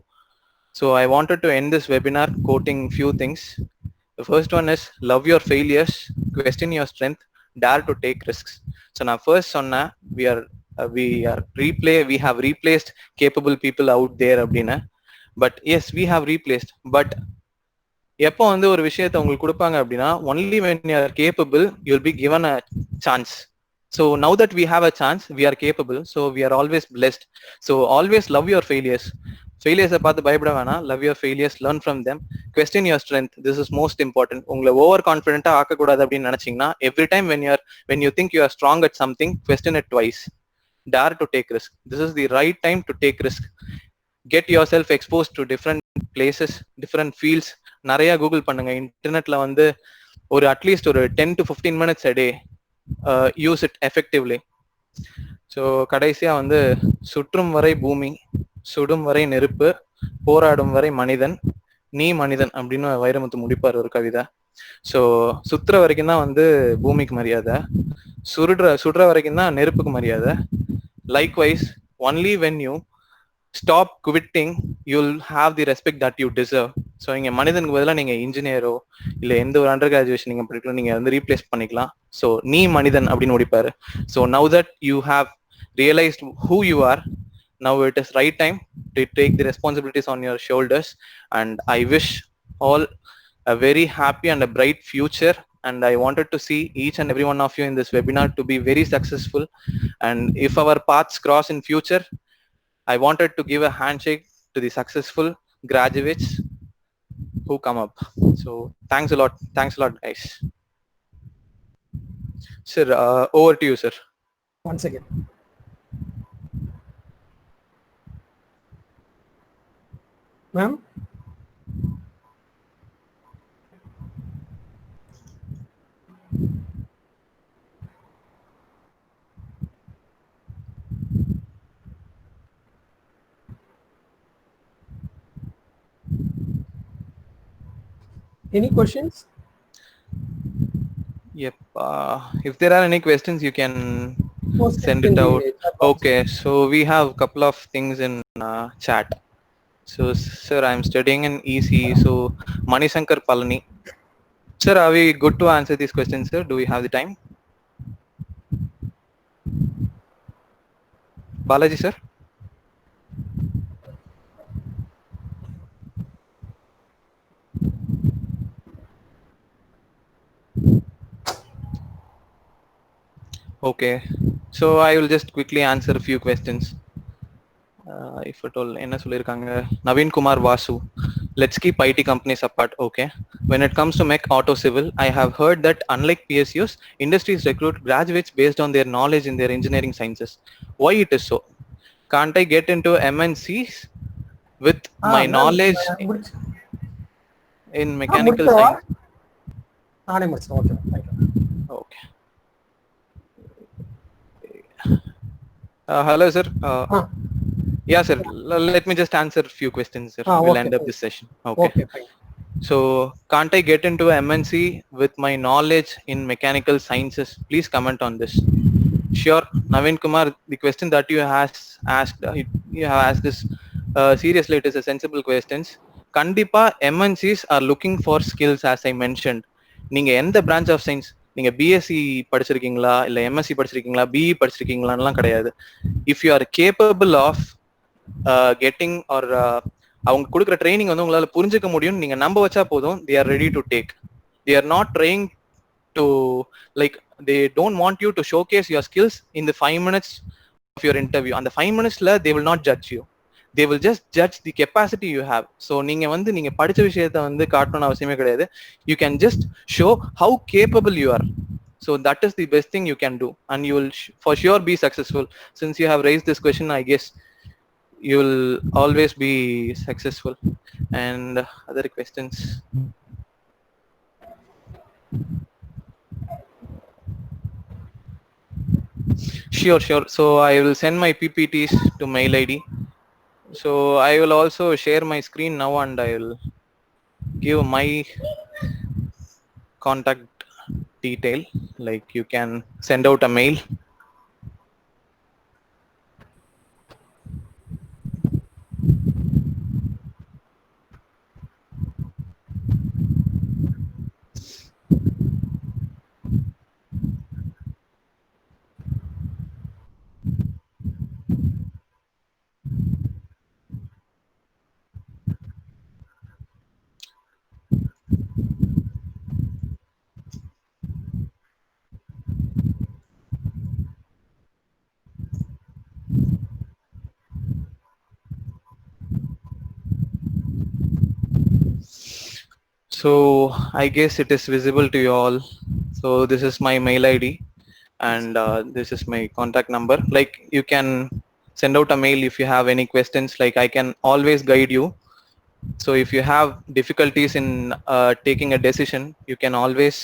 So I wanted to end this webinar quoting few things. The first one is love your failures, question your strength, dare to take risks. So now first sonna we have replaced capable people out there அப்படின்னா, but yes we have replaced. But எப்போ வந்து ஒரு விஷயத்தை உங்களுக்கு கொடுப்பாங்க அப்படின்னா only when you are capable you will be given a chance. So now that we have a chance, we are capable, so we are always blessed. So always love your failures. ஃபெயிலியர்ஸை பார்த்து பயப்பட வேணாம். Love your failures, learn from them, question your strength. This is most important. உங்களை over கான்ஃபிடென்ட்டா ஆக்கக்கூடாது அப்படின்னு நினைச்சீங்கன்னா every time when you think you are strong at something, question it twice. Dare to take risk. This is the right time to take risk. Get yourself exposed to different places, different fields. நிறைய Google பண்ணுங்க. இன்டர்நெட்ல வந்து ஒரு at least ஒரு 10 to 15 minutes a day use it effectively. So கடைசியா வந்து சுற்றும் வரை பூமி, சுடும் வரை நெருப்பு, போராடும் வரை மனிதன், நீ மனிதன் அப்படின்னு வைரமுத்து முடிப்பார் ஒரு கவிதை. ஸோ சுத்துற வரைக்கும் தான் வந்து பூமிக்கு மரியாதை, சுடுற வரைக்கும் தான் நெருப்புக்கு மரியாதை. Likewise only when you stop quitting you'll have the respect that you deserve. So இங்கே மனிதனுக்கு பதிலாக நீங்கள் இன்ஜினியரோ இல்லை எந்த ஒரு அண்டர் கிராஜுவேஷன் நீங்கள் படிக்கலாம், நீங்கள் வந்து ரீப்ளேஸ் பண்ணிக்கலாம். ஸோ நீ மனிதன் அப்படின்னு முடிப்பாரு. So now that you have realised who you are, now it is right time to take the responsibilities on your shoulders, and I wish all a very happy and a bright future and I wanted to see each and every one of you in this webinar to be very successful. And if our paths cross in future, I wanted to give a handshake to the successful graduates who come up. So thanks a lot. Thanks a lot, guys. Sir, over to you, sir. Once again. Ma'am? Any questions? Yep. If there are any questions, you can Post send in it the out. chat box. Okay. So we have a couple of things in chat. So, sir, I'm studying in EC. So, Manishankar Palani. Sir, are we good to answer these questions, sir? Do we have the time? Balaji, sir? Okay. So, I will just quickly answer a few questions. If at all, என்ன சொல்லிருக்காங்க Naveen Kumar Vasu, let's keep IT companies apart. Okay, when it comes to mech auto civil, I have heard that unlike PSUs, industries recruit graduates based on their knowledge in their engineering sciences. Why it is so? Can't I get into MNCs with my knowledge in mechanical science? Okay. Hello, sir. Yeah, sir. Let me just answer a few questions, sir. We'll end up this session. Okay. Fine. So, can't I get into MNC with my knowledge in mechanical sciences? Please comment on this. Sure, Naveen Kumar, the question that you have asked this seriously. It is a sensible question. Kandipa MNCs are looking for skills, as I mentioned. நீங்க எந்த branch of science, நீங்க BSc படிச்சிருக்கீங்களா இல்ல MSc படிச்சிருக்கீங்களா BE படிச்சிருக்கீங்களான்லாம் கிடையாது. If you are capable of getting or அவங்க கொடுக்குற training வந்து உங்களால புரிஞ்சுக்க முடியும், நீங்க நம்ப வச்சா போதும், they are ready to take. They are not trying to, like, they don't want you to showcase your skills in the 5 minutes of your interview. And the 5 minutes la they will not judge you, they will just judge the capacity you have. So நீங்க வந்து நீங்க படிச்ச விஷயத்தை வந்து காட்டணும்னு அவசியமே கிடையாது. You can just show how capable you are. So that is the best thing you can do, and you will for sure be successful. Since you have raised this question, I guess you will always be successful. And other questions? Sure. So I will send my PPTs to mail ID. So I will also share my screen now, and I will give my contact detail, like you can send out a mail. So I guess it is visible to you all. So this is my mail ID, and this is my contact number. Like, you can send out a mail if you have any questions. Like, I can always guide you. So if you have difficulties in taking a decision, you can always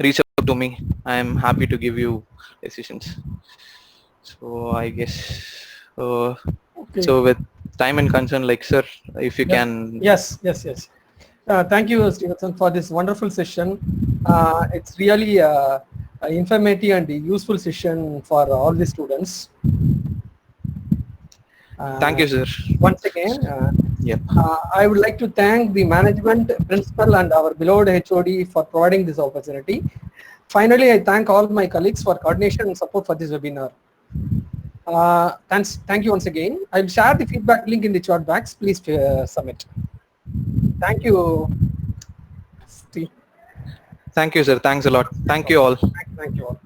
reach out to me. I am happy to give you decisions. So I guess okay. So with time and concern, like, sir, if you can. Yes. Thank you, Stevenson, for this wonderful session. It's really informative and useful session for all the students. Thank you, sir. Once again, yep. I would like to thank the management, principal, and our beloved HOD for providing this opportunity. Finally, I thank all my colleagues for coordination and support for this webinar. Thank you once again. I will share the feedback link in the chat box. Please submit. Thank you. Thank you, sir. Thanks a lot. Thank you all. Thank you all.